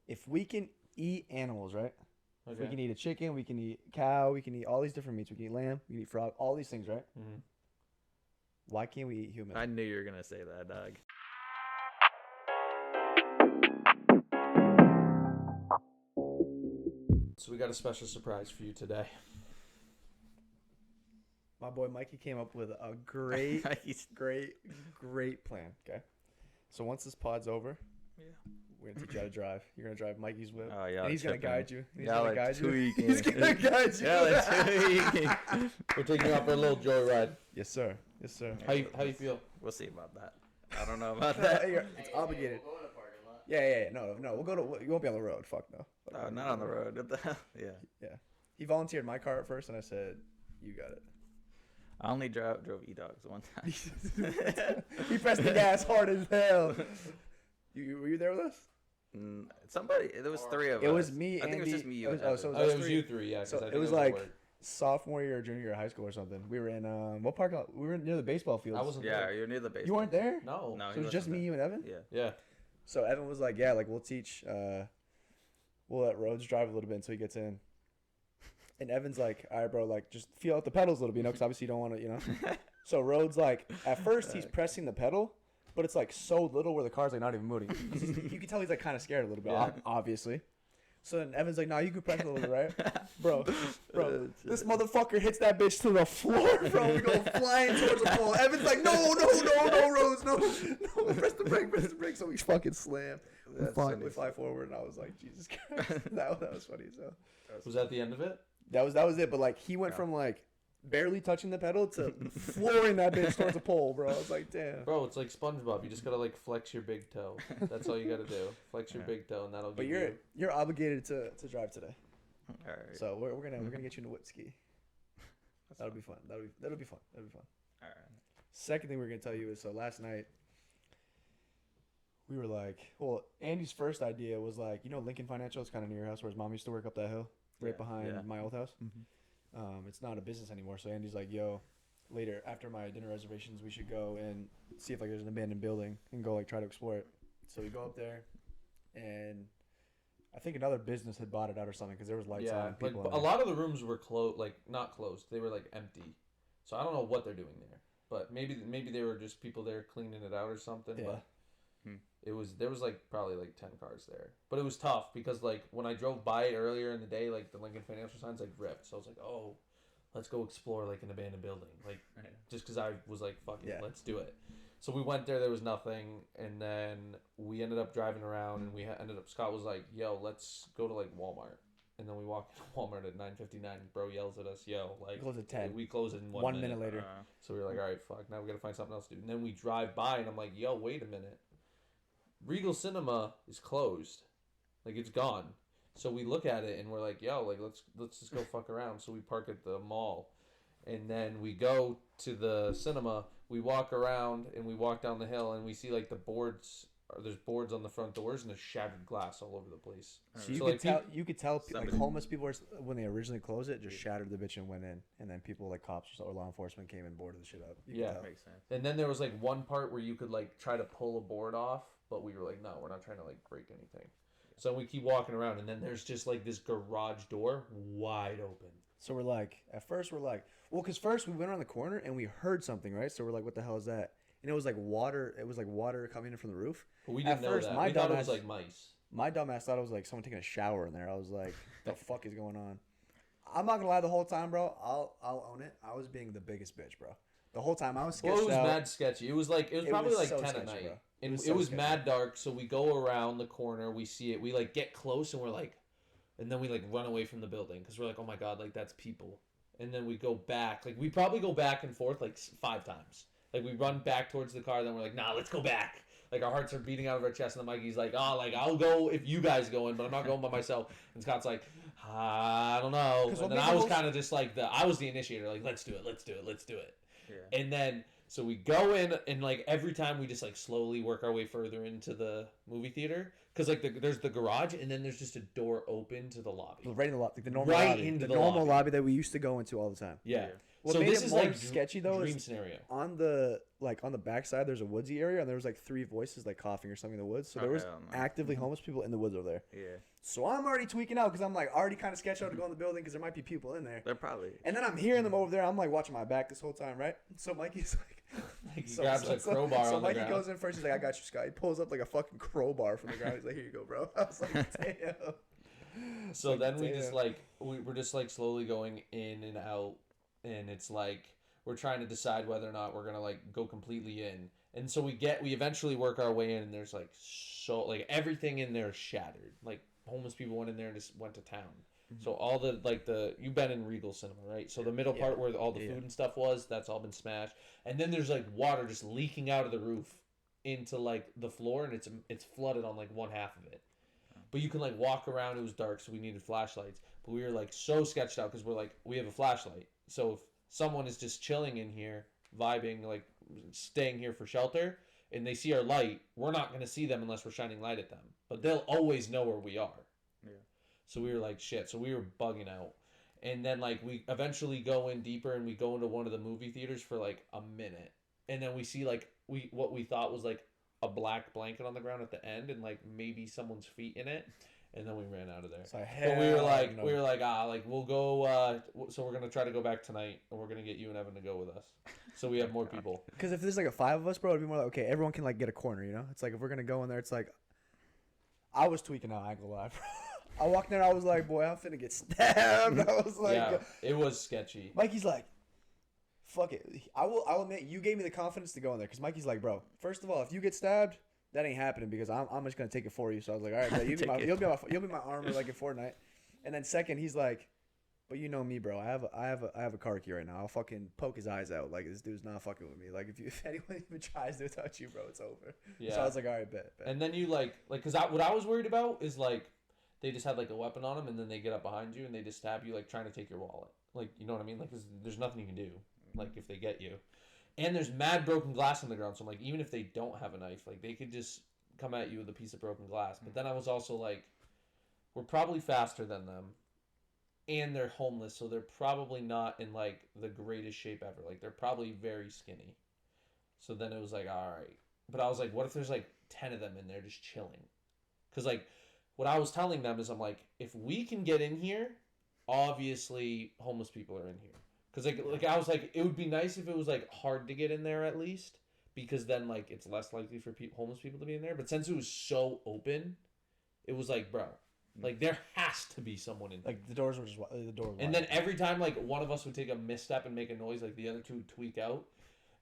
if we can eat animals, right? Okay. We can eat a chicken, we can eat cow, we can eat all these different meats. We can eat lamb, we can eat frog, all these things, right? Mm-hmm. Why can't we eat human? I knew you were gonna say that, dog. So we got a special surprise for you today. My boy Mikey came up with a great plan. Okay, so once this pod's over, we're gonna teach you how to drive. You're gonna drive Mikey's whip, Oh yeah, and he's gonna guide you. He's Y'all gonna are guide you. tweaking. He's gonna guide you. Y'all are tweaking. We're taking you out for a little joyride. Yes, sir. Yes, sir. How you feel? We'll see about that. I don't know about that. It's obligated. Yeah. No. We'll go to. You won't be on the road. Fuck no. Oh, not on the road. What the hell? Yeah. He volunteered my car at first, and I said, "You got it." I only drove E-Dogs one time. He pressed the gas hard as hell. Were you there with us? Somebody. There was three of us. It was me. I think it was just me. You. It was It was you three. Yeah. So it was like sophomore year or junior year of high school or something. We were in what park? We were near the baseball fields. I wasn't Yeah, there. you're near the base. You weren't there? No. No. So it was just me, you, and Evan. Yeah. Yeah. So Evan was like, "Yeah, like we'll teach. We'll let Rhodes drive a little bit until he gets in." And Evan's like, "All right, bro, like just feel out the pedals a little bit, because obviously you don't want to, So Rhodes like at first he's pressing the pedal, but it's like so little where the car's like not even moving. You can tell he's like kind of scared a little bit, obviously. So then Evan's like, "Nah, you can press a little bit, right, bro? This motherfucker hits that bitch to the floor, bro. We go flying towards the pole. Evan's like, no, Rhodes, no, press the brake. So we fucking slam. We fly forward, and I was like, Jesus Christ, that was funny. So was that the end of it? that was it. But like he went from like barely touching the pedal to flooring that bitch towards the pole, bro. I was like, damn. Bro, it's like SpongeBob. You just gotta like flex your big toe. That's all you gotta do. Flex your big toe, and that'll. But give you're obligated to drive today. All right. So we're gonna get you into whip ski. That'll be fun. That'll be fun. All right. Second thing we're gonna tell you is, so last night we were like, well, Andy's first idea was like, Lincoln Financial is kind of near your house, where his mom used to work up that hill, right behind my old house. Mm-hmm. It's not a business anymore, so Andy's like, yo, later after my dinner reservations, we should go and see if like there's an abandoned building and go like try to explore it. So we go up there, and I think another business had bought it out or something because there was lights on. Like People a lot of the rooms were closed, like not closed. They were like empty. So I don't know what they're doing there, but maybe they were just people there cleaning it out or something. Yeah. But there was like probably like 10 cars there, but it was tough because like when I drove by it earlier in the day, like the Lincoln Financial signs like ripped. So I was like, oh, let's go explore like an abandoned building, like just because I was like, fuck it, let's do it. So we went there was nothing, and then we ended up driving around, and Scott was like, yo, let's go to like Walmart. And then we walked to Walmart at 9:59. Bro yells at us, yo, like We close at 10. We close in 1 minute later. So we were like, all right, fuck, now we gotta find something else to do. And then we drive by, and I'm like, yo, wait a minute, Regal Cinema is closed, like it's gone. So we look at it and we're like, yo, like let's just go fuck around. So we park at the mall, and then we go to the cinema. We walk around and we walk down the hill, and we see like the boards. There's boards on the front doors, and there's shattered glass all over the place. So you could tell like homeless people were, when they originally closed it, just shattered the bitch and went in, and then people like cops or law enforcement came and boarded the shit up. Makes sense. And then there was like one part where you could like try to pull a board off, but we were like, no, we're not trying to like break anything. So we keep walking around, and then there's just like this garage door wide open. So we're like, at first we're like, well, because first we went around the corner and we heard something, right? So we're like, what the hell is that? And it was like water. It was like water coming in from the roof. But we didn't know that. We thought it was like mice. My dumbass thought it was like someone taking a shower in there. I was like, the fuck is going on? I'm not gonna lie, the whole time, bro, I'll own it. I was being the biggest bitch, bro. The whole time I was sketched out. Well, it was mad sketchy. It was probably like so 10 sketchy, at night. bro. And it was mad dark, so we go around the corner, we see it, we like get close, and we're like, and then we like run away from the building because we're like, oh my god, like that's people. And then we go back, like we probably go back and forth like 5 times. Like we run back towards the car, then we're like, nah, let's go back. Like our hearts are beating out of our chest, and the Mikey's like, oh, like I'll go if you guys go in, but I'm not going by myself. And Scott's like, I don't know. And then I was kind of just like I was the initiator, like let's do it. Yeah. And then so we go in, and like every time we just like slowly work our way further into the movie theater, Because like there's the garage, and then there's just a door open to the lobby. Right in the lobby, like the normal Right lobby, into the the normal lobby. lobby that we used to go into all the time. Yeah. What So made this it is more like sketchy though dream is scenario. on the back side there's a woodsy area, and there was like 3 voices like coughing or something in the woods. So there was hell no. actively homeless people in the woods over there. Yeah. So I'm already tweaking out because I'm like already kind of sketched out to go in the building because there might be people in there. They're probably. And then I'm hearing them over there. I'm like watching my back this whole time, right? So Mikey's like, Like he grabs a crowbar so on the Mikey ground. goes in first. He's like, I got you, Scott. He pulls up like a fucking crowbar from the ground. He's like, here you go, bro. I was like, damn. So Like, then we just damn. like we're just like slowly going in and out, and it's like we're trying to decide whether or not we're gonna like go completely in. And so we eventually work our way in, and there's like so like everything in there is shattered. Like homeless people went in there and just went to town. So all the like you've been in Regal Cinema, right? So the middle Yeah. part where all the food and stuff was, that's all been smashed. And then there's like water just leaking out of the roof into like the floor, and it's flooded on like one half of it. But you can like walk around. It was dark, so we needed flashlights. But we were like so sketched out because we're like we have a flashlight. So if someone is just chilling in here, vibing, like staying here for shelter, and they see our light, we're not gonna see them unless we're shining light at them. But they'll always know where we are. Yeah. So we were like shit. So we were bugging out. And then like we eventually go in deeper, and we go into one of the movie theaters for like a minute. And then we see like what we thought was like a black blanket on the ground at the end, and like maybe someone's feet in it. And then we ran out of there. So But we were like like we'll go so we're gonna try to go back tonight, and we're gonna get you and Evan to go with us. So we have more people. Because if there's like a 5 of us, bro, it'd be more like, okay, everyone can like get a corner, you know? It's like if we're gonna go in there, it's like I was tweaking out, I ain't gonna lie, bro. I walked in there, I was like, boy, I'm finna get stabbed. I was like, Yeah, it was sketchy. Mikey's like, fuck it. I'll admit, you gave me the confidence to go in there. Because Mikey's like, bro, first of all, if you get stabbed, that ain't happening because I'm just going to take it for you. So I was like, all right, bro, you'll be my armor like in Fortnite. And then second, he's like, but you know me, bro. I have a car key right now. I'll fucking poke his eyes out. Like, this dude's not fucking with me. Like, if anyone even tries to touch you, bro, it's over. Yeah. So I was like, all right, bet. And then you like because what I was worried about is like they just had like a weapon on them, and then they get up behind you and they just stab you, like trying to take your wallet. Like, you know what I mean? Like there's nothing you can do. Like if they get you, and there's mad broken glass on the ground. So I'm like, even if they don't have a knife, like they could just come at you with a piece of broken glass. But then I was also like, we're probably faster than them, and they're homeless, so they're probably not in like the greatest shape ever. Like they're probably very skinny. So then it was like, all right. But I was like, what if there's like 10 of them in there just chilling? Because like what I was telling them is I'm like, if we can get in here, obviously homeless people are in here. Because like I was like, it would be nice if it was like hard to get in there at least, because then like it's less likely for homeless people to be in there. But since it was so open, it was like, bro, like there has to be someone in there. Like the doors were just the door. And then every time like one of us would take a misstep and make a noise, like the other two would tweak out.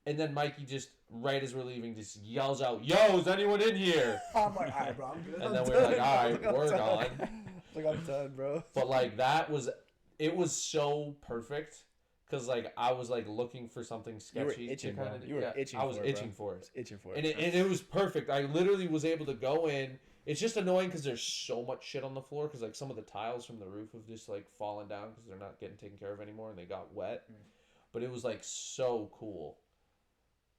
And then Mikey just, right as we're leaving, just yells out, "Yo, is anyone in here?" I'm like, all right, bro, I'm good. And then we're like, all right, we're gone. Like, I'm done, bro. But like it was so perfect. Cause like I was like looking for something sketchy. You were itching, to bro. You were itching. I was for it, itching bro. for it. Itching for it. And it was perfect. I literally was able to go in. It's just annoying because there's so much shit on the floor. Because like some of the tiles from the roof have just like fallen down because they're not getting taken care of anymore and they got wet. But it was like so cool.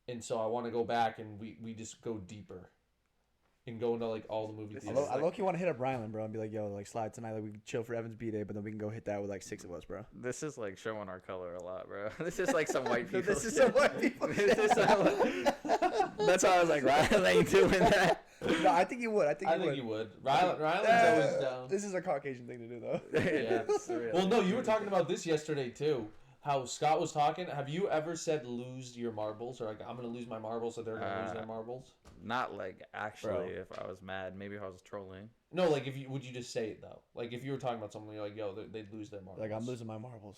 And so I want to go back and we just go deeper. And go into like all the movie theaters. I low-key want to hit up Ryland, bro, and be like, yo, like slide tonight, like we can chill for Evan's B-Day, but then we can go hit that with like 6 of us, bro. This is like showing our color a lot, bro. This is like some white people. This is some white people. That's why I was like, Ryan ain't doing that. No, I think you would. I think you would. Ryland's always down. This is a Caucasian thing to do, though. Yeah. Well, no, you were talking about this yesterday too. How Scott was talking. Have you ever said lose your marbles, or like I'm gonna lose my marbles, so they're gonna lose their marbles? Not like actually. Bro. If I was mad, maybe if I was trolling. No, like would you just say it though? Like if you were talking about someone, you're like, yo, they'd lose their marbles. Like, I'm losing my marbles.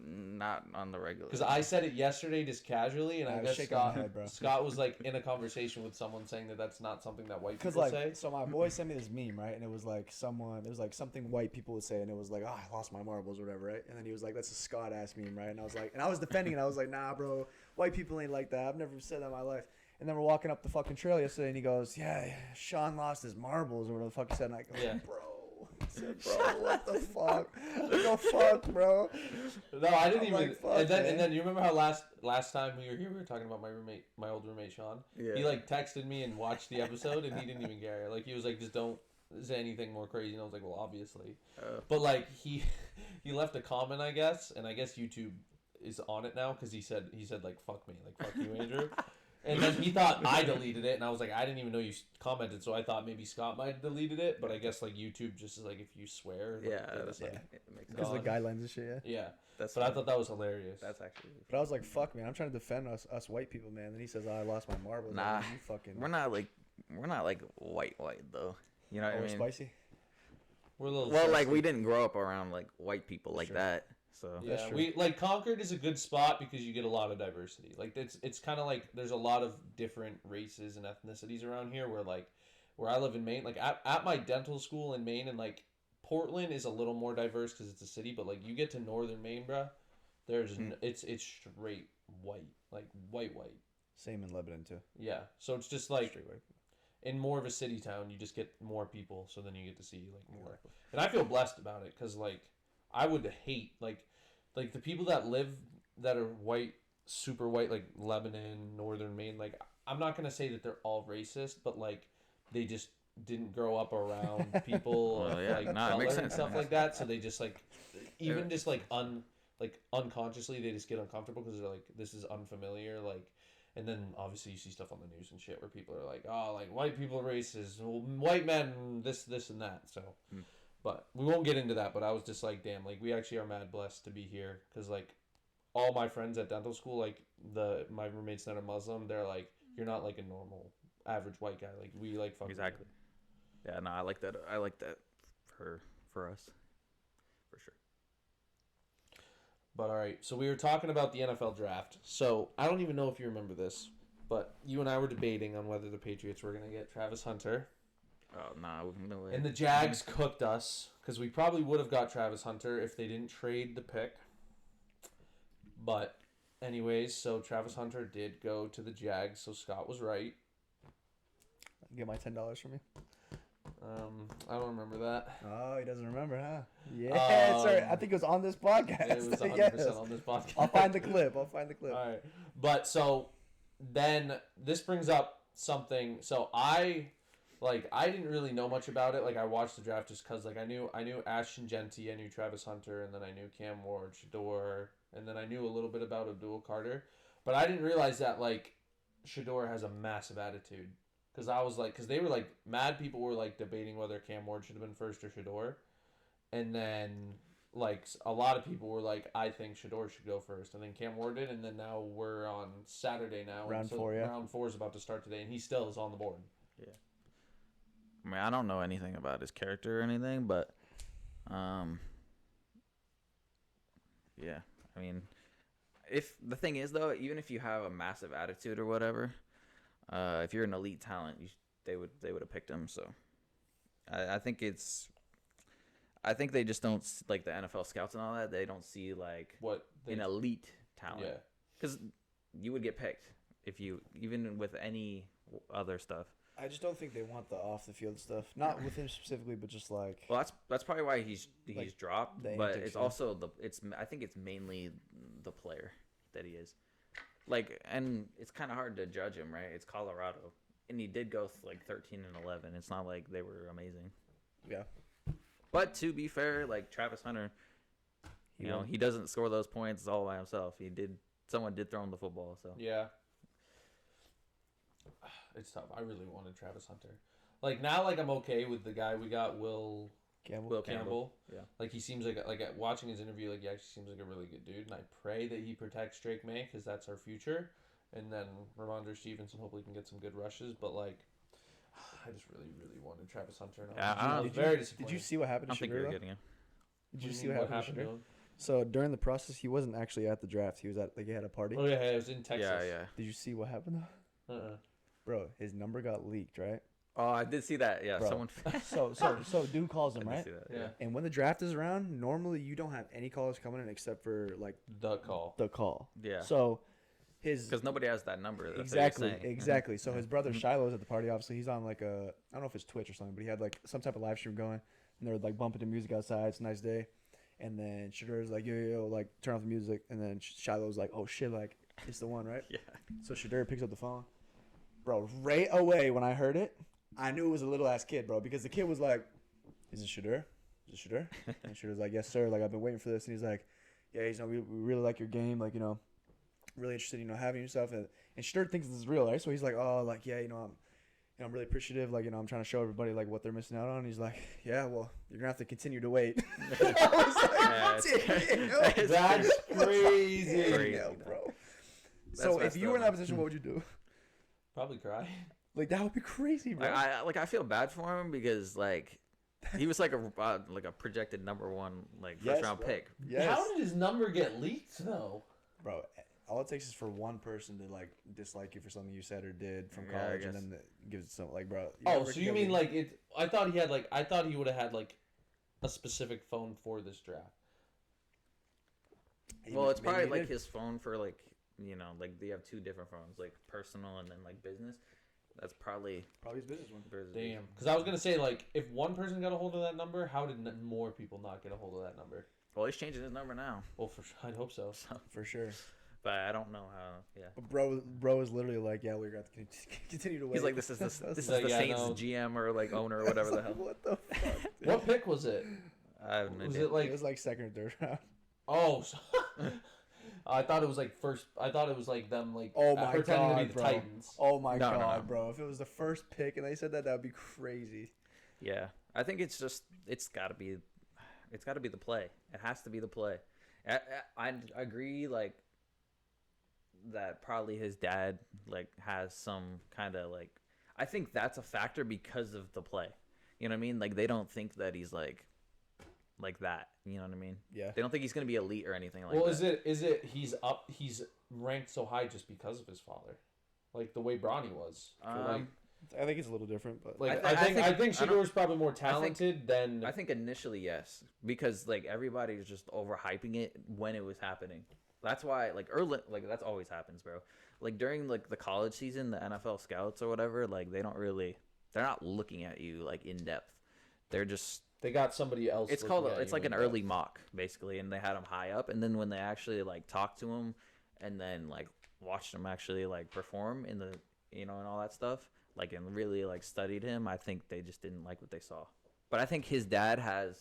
Not on the regular. Because I said it yesterday just casually, and I was guess shaking my head, bro. Scott was like in a conversation with someone saying that that's not something that white people Because, like, say. so my boy sent me this meme, right? And it was like something white people would say, and it was like, oh, I lost my marbles or whatever, right? And then he was like, that's a Scott ass meme, right? And I was like, and I was defending it. I was like, nah, bro, white people ain't like that. I've never said that in my life. And then we're walking up the fucking trail yesterday, and he goes, yeah, Sean lost his marbles or whatever the fuck he said. And I go, Yeah. bro. Bro, what the fuck? What the fuck, bro? No, I didn't I'm even. like, fuck, And then you remember how last time we were here, we were talking about my old roommate Sean. Yeah. He like texted me and watched the episode, and he didn't even care. Like he was like, just don't say anything more crazy. And I was like, well, obviously. But like he left a comment, I guess, and I guess YouTube is on it now because he said like fuck me, like fuck you, Andrew. And then he thought I deleted it, and I was like, I didn't even know you commented, so I thought maybe Scott might have deleted it, but I guess like YouTube just is like if you swear, like, Yeah, it that's like, it makes Because of the guidelines and shit, yeah. yeah. That's But I thought that was hilarious. that's actually. But I was like, fuck, man, I'm trying to defend us white people, man. Then he says, I lost my marbles. Nah, Like, you fucking... we're not like white though. You know what I We're mean? spicy? We're a little Well, like thirsty. we didn't grow up around like white people like Sure. that. So That's Yeah, true. we like Concord is a good spot because you get a lot of diversity. Like it's kind of like there's a lot of different races and ethnicities around here. Where I live in Maine, like at my dental school in Maine, and like Portland is a little more diverse because it's a city. But like you get to northern Maine, bruh, there's it's straight white, like white. Same in Lebanon, too. Yeah, so it's just like Straight white. in more of a city town, you just get more people, so then you get to see like more. And I feel blessed about it because like I would hate like the people that are white, super white, like Lebanon, northern Maine. Like I'm not gonna say that they're all racist, but like they just didn't grow up around people Well, of yeah, like no, it color makes and sense. stuff like that. So they just like even just like unconsciously they just get uncomfortable because they're like this is unfamiliar like. And then obviously you see stuff on the news and shit where people are like, oh, like white people are racist, well, white men this and that. So, but we won't get into that. But I was just like, damn, like we actually are mad blessed to be here because like all my friends at dental school, like my roommates that are Muslim, they're like, you're not like a normal average white guy. Like we like fucking exactly. Yeah, no, I like that. I like that for us, for sure. But all right, so we were talking about the NFL draft. So I don't even know if you remember this, but you and I were debating on whether the Patriots were gonna get Travis Hunter. Oh nah, no way. And the Jags cooked us because we probably would have got Travis Hunter if they didn't trade the pick. But anyways, so Travis Hunter did go to the Jags, so Scott was right. Get my $10 from you. I don't remember that. Oh, he doesn't remember, huh? Yeah, sorry. I think it was on this podcast. It was 100% Yes. on this podcast. I'll find the clip. All right. But so then this brings up something. So I didn't really know much about it. Like I watched the draft just because like I knew Ashton Genty, I knew Travis Hunter, and then I knew Cam Ward, Shador, and then I knew a little bit about Abdul Carter. But I didn't realize that like Shador has a massive attitude. Because I was like, because they were like, mad people were like debating whether Cam Ward should have been first or Shador. And then like a lot of people were like, I think Shador should go first. And then Cam Ward did. And then now we're on Saturday now. Round 4, yeah. Round 4 is about to start today. And he still is on the board. Yeah. I mean, I don't know anything about his character or anything, but, yeah. I mean, if the thing is though, even if you have a massive attitude or whatever, if you're an elite talent, they would have picked him. So, I think they just don't like the NFL scouts and all that. They don't see like an elite talent. Yeah. Because you would get picked if you even with any other stuff. I just don't think they want the off the field stuff. Not with him specifically, but just like. Well, that's probably why he's Like, dropped. the But antics, it's yeah. also I think it's mainly the player that he is. Like, and it's kind of hard to judge him, right? It's Colorado, and he did go like 13-11. It's not like they were amazing. Yeah. But to be fair, like Travis Hunter, he doesn't score those points all by himself. Someone did throw him the football, so. Yeah. It's tough. I really wanted Travis Hunter. Like now, like I'm okay with the guy we got, Will Campbell. Yeah. Like he seems like watching his interview, like he actually seems like a really good dude, and I pray that he protects Drake May because that's our future. And then Ramondre Stevenson hopefully can get some good rushes, but like I just really, really wanted Travis Hunter. And I was very disappointed. Did you see what happened I to don't think you're Shador? getting him. Did you see what happened to Shador? him? So during the process, he wasn't actually at the draft. He was at he had a party. Oh yeah, it was in Texas. Yeah. Did you see what happened though? Bro, his number got leaked, right? Oh, I did see that. Yeah, Bro. someone. So dude calls him, I did right? see that, Yeah. And when the draft is around, normally you don't have any callers coming in except for like The call. the call. Yeah. So his Because nobody has that number. That's what you're saying. exactly. So his brother Shiloh was at the party. Obviously, he's on like I don't know if it's Twitch or something, but he had like some type of live stream going. and they're like bumping the music outside. It's a nice day, and then Shadur's like, yo, like turn off the music, and then Shiloh's like, oh shit, like it's the one, right? Yeah. So Shadur picks up the phone, bro. Right away when I heard it, I knew it was a little ass kid, bro, because the kid was like, is it Shadur? Is it Shadur? And Shadur's like, yes sir, like I've been waiting for this, and he's like, yeah, we really like your game, like really interested, having yourself, and Shadur thinks this is real, right? So he's like, oh, like yeah, I'm really appreciative, like I'm trying to show everybody like what they're missing out on. And he's like, yeah, well, you're gonna have to continue to wait. I was like, That's crazy. Damn, bro. So if you were in that position, what would you do? Probably cry. Like that would be crazy, bro. I feel bad for him because like he was like a projected #1 like first round pick. Yes. How did his number get leaked though? Bro, all it takes is for one person to like dislike you for something you said or did from college, and then it gives it some like, bro. Oh, so you mean like it? I thought he would have had like a specific phone for this draft. Well, it's probably like his phone for like like they have 2 different phones, like personal and then like business. That's probably his business one. Damn, because I was gonna say like if one person got a hold of that number, how did more people not get a hold of that number? Well, he's changing his number now. Well, I'd hope so. For sure. But I don't know how. Yeah. But bro is literally like, yeah, we're gonna have to continue to wait. He's like, this is the yeah, Saints GM or like owner or whatever the hell. What the fuck? Dude? What pick was it? I have no idea. It was like second or third round. Oh, I thought it was like first. I thought it was like them like oh my pretending god, to be the bro. Titans. Oh my No. bro! If it was the first pick and they said that would be crazy. Yeah, I think it's gotta be the play. It has to be the play. I agree, like that probably his dad like has some kind of like. I think that's a factor because of the play. You know what I mean? Like they don't think that he's like that. You know what I mean? Yeah. They don't think he's gonna be elite or anything like well, that. is it he's ranked so high just because of his father, like the way Bronny was. I think it's a little different, but like I think Shadur's probably more talented than. I think initially yes, because like everybody was just overhyping it when it was happening. That's why like early like that's always happens, bro. Like during like the college season, the NFL scouts or whatever, like they're not looking at you like in depth. They got somebody else. It's like an early mock basically, and they had him high up, and then when they actually like talked to him, and then like watched him actually like perform in the and all that stuff, like and really like studied him, I think they just didn't like what they saw. But I think his dad has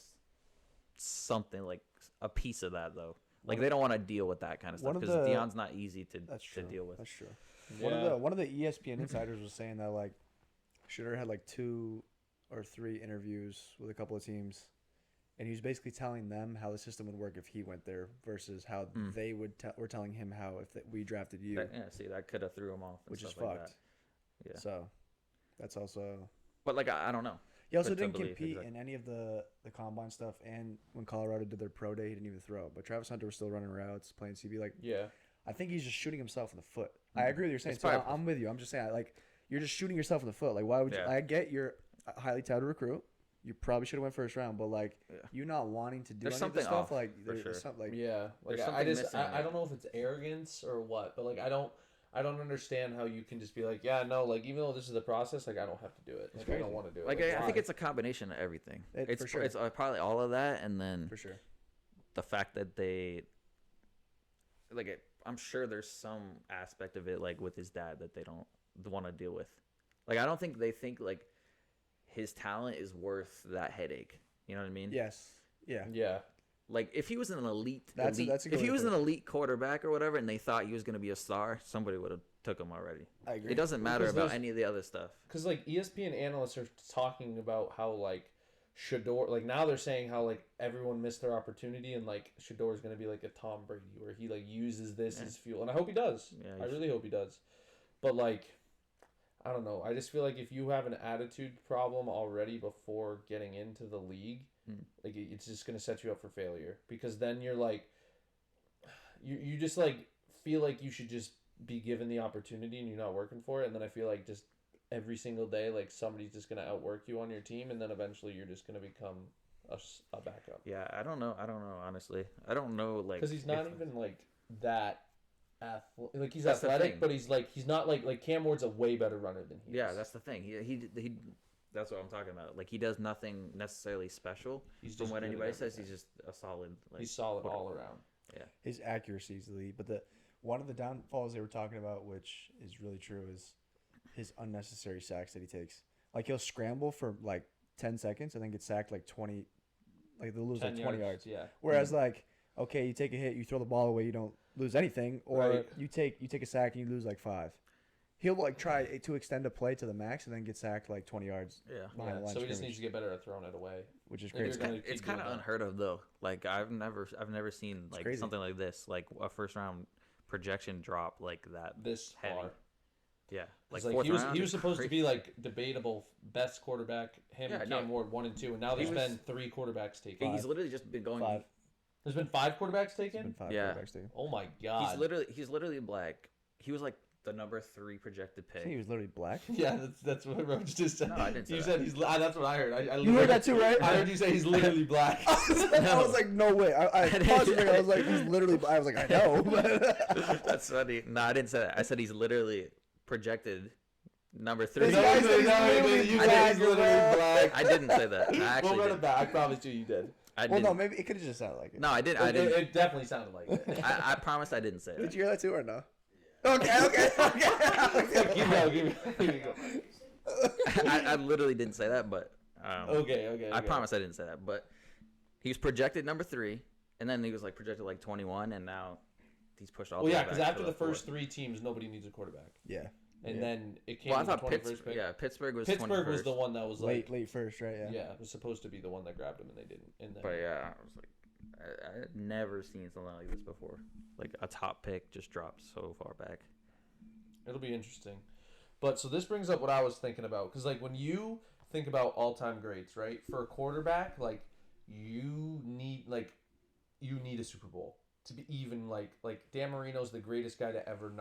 something like a piece of that though. Like they don't want to deal with that kind of stuff because Deion's not easy to deal with. That's true. Yeah. One of the ESPN insiders was saying that like Shadur had like 2 or 3 interviews with a couple of teams, and he was basically telling them how the system would work if he went there versus how they were telling him how if we drafted you. That could have threw him off, which is like fucked. That. Yeah. So that's also. But like I don't know. He also didn't compete in any of the combine stuff, and when Colorado did their pro day, he didn't even throw. But Travis Hunter was still running routes, playing CB. Like, yeah, I think he's just shooting himself in the foot. I agree with you saying. So I'm with you. I'm just saying, like, you're just shooting yourself in the foot. Like, why would you? I get you're a highly touted recruit. You probably should have went first round, but like, you not wanting to do any of this stuff, like, there's something like, yeah, like I don't know if it's arrogance or what, but like I don't understand how you can just be like, yeah, no, like even though this is the process, like I don't have to do it. Like I don't want to do it. Like I think it's a combination of everything. For sure. It's probably all of that, and then for sure the fact that they like it. I'm sure there's some aspect of it like with his dad that they don't want to deal with. Like I don't think they think like his talent is worth that headache. You know what I mean? Yes. Yeah. Yeah. Like if he was an elite, if he was an elite quarterback or whatever, and they thought he was going to be a star, somebody would have took him already. I agree. It doesn't matter about any of the other stuff. Because like ESPN analysts are talking about how like Shador, like now they're saying how like everyone missed their opportunity, and like Shador is going to be like a Tom Brady where he like uses this as fuel, and I hope he does. Yeah, I really hope he does. But like, I don't know. I just feel like if you have an attitude problem already before getting into the league, like it's just gonna set you up for failure, because then you're like, you just like feel like you should just be given the opportunity and you're not working for it, and then I feel like just every single day like somebody's just gonna outwork you on your team, and then eventually you're just gonna become a backup. Yeah, I don't know honestly. I don't know like because he's not even like that. Like he's athletic, but he's not like Cam Ward's a way better runner than he is. Yeah, that's the thing. He That's what I'm talking about. Like he does nothing necessarily special. He's From just what good at anybody says, everything. he's just a solid. Like, He's solid quarterback. all around. Yeah. His accuracy is elite, but one of the downfalls they were talking about, which is really true, is his unnecessary sacks that he takes. Like he'll scramble for like 10 seconds and then get sacked like 20, like they'll lose 10 like 20 yards. Yeah. Whereas like, okay, you take a hit, you throw the ball away, you don't lose anything, or Right. you take a sack and you lose like 5. He'll like try to extend a play to the max and then get sacked like 20 yards Yeah. behind the line So he of just scrimmage, needs to get better at throwing it away. which is If crazy. you're gonna It's keep kind of doing that. unheard of though. Like I've never seen like crazy. something like this, like a first round projection drop like that. This Heavy. far. Yeah, Like fourth he was round he was is supposed to crazy. be like debatable best quarterback. Him Yeah, and no. Cam Ward 1 and 2, and now He there's was- been 3 quarterbacks taken. He's literally just been going. 5. There's been 5 quarterbacks There's taken. been 5 Yeah. quarterbacks taken. Oh my god. He's literally black. He was like the number 3 projected I think he pick. was literally black. Yeah, that's what Rhodes just said. No, I didn't say You that. said he's. That's what I heard. I You heard that too, right? I heard you say he's literally black. I was like, no way. I paused it. I was like, he's literally. I was like, I know. But That's funny. No, I didn't say that. I said he's literally projected number 3. This guy's literally you black, said he's literally bro. black. I didn't say that. I We'll actually run it did. back. I promise you, you did. I well, didn't. no, maybe it could have just sounded like it. No, I didn't. I didn't. It definitely sounded like it. I promise I didn't say Did that. you hear that too or no? Okay. Keep going. Keep going. I literally didn't say that, but Okay. I promise I didn't say that. But he was projected number 3, and then he was like projected like 21, and now he's pushed all. Well, the way yeah, because back after to the first fourth. 3 teams, nobody needs a quarterback, Yeah. and Yeah. then it came. Well, I to the thought 21st pick. Pittsburgh was Pittsburgh 21st. was the one that was like, Late first, right? Yeah. yeah, it was supposed to be the one that grabbed him, and they didn't. And then, But yeah, I was like, I had never seen something like this before. Like a top pick just dropped so far back. it'll be interesting. But so this brings up what I was thinking about, because like when you think about all-time greats, right? For a quarterback, like you need a Super Bowl to be even like Dan Marino's the greatest guy to ever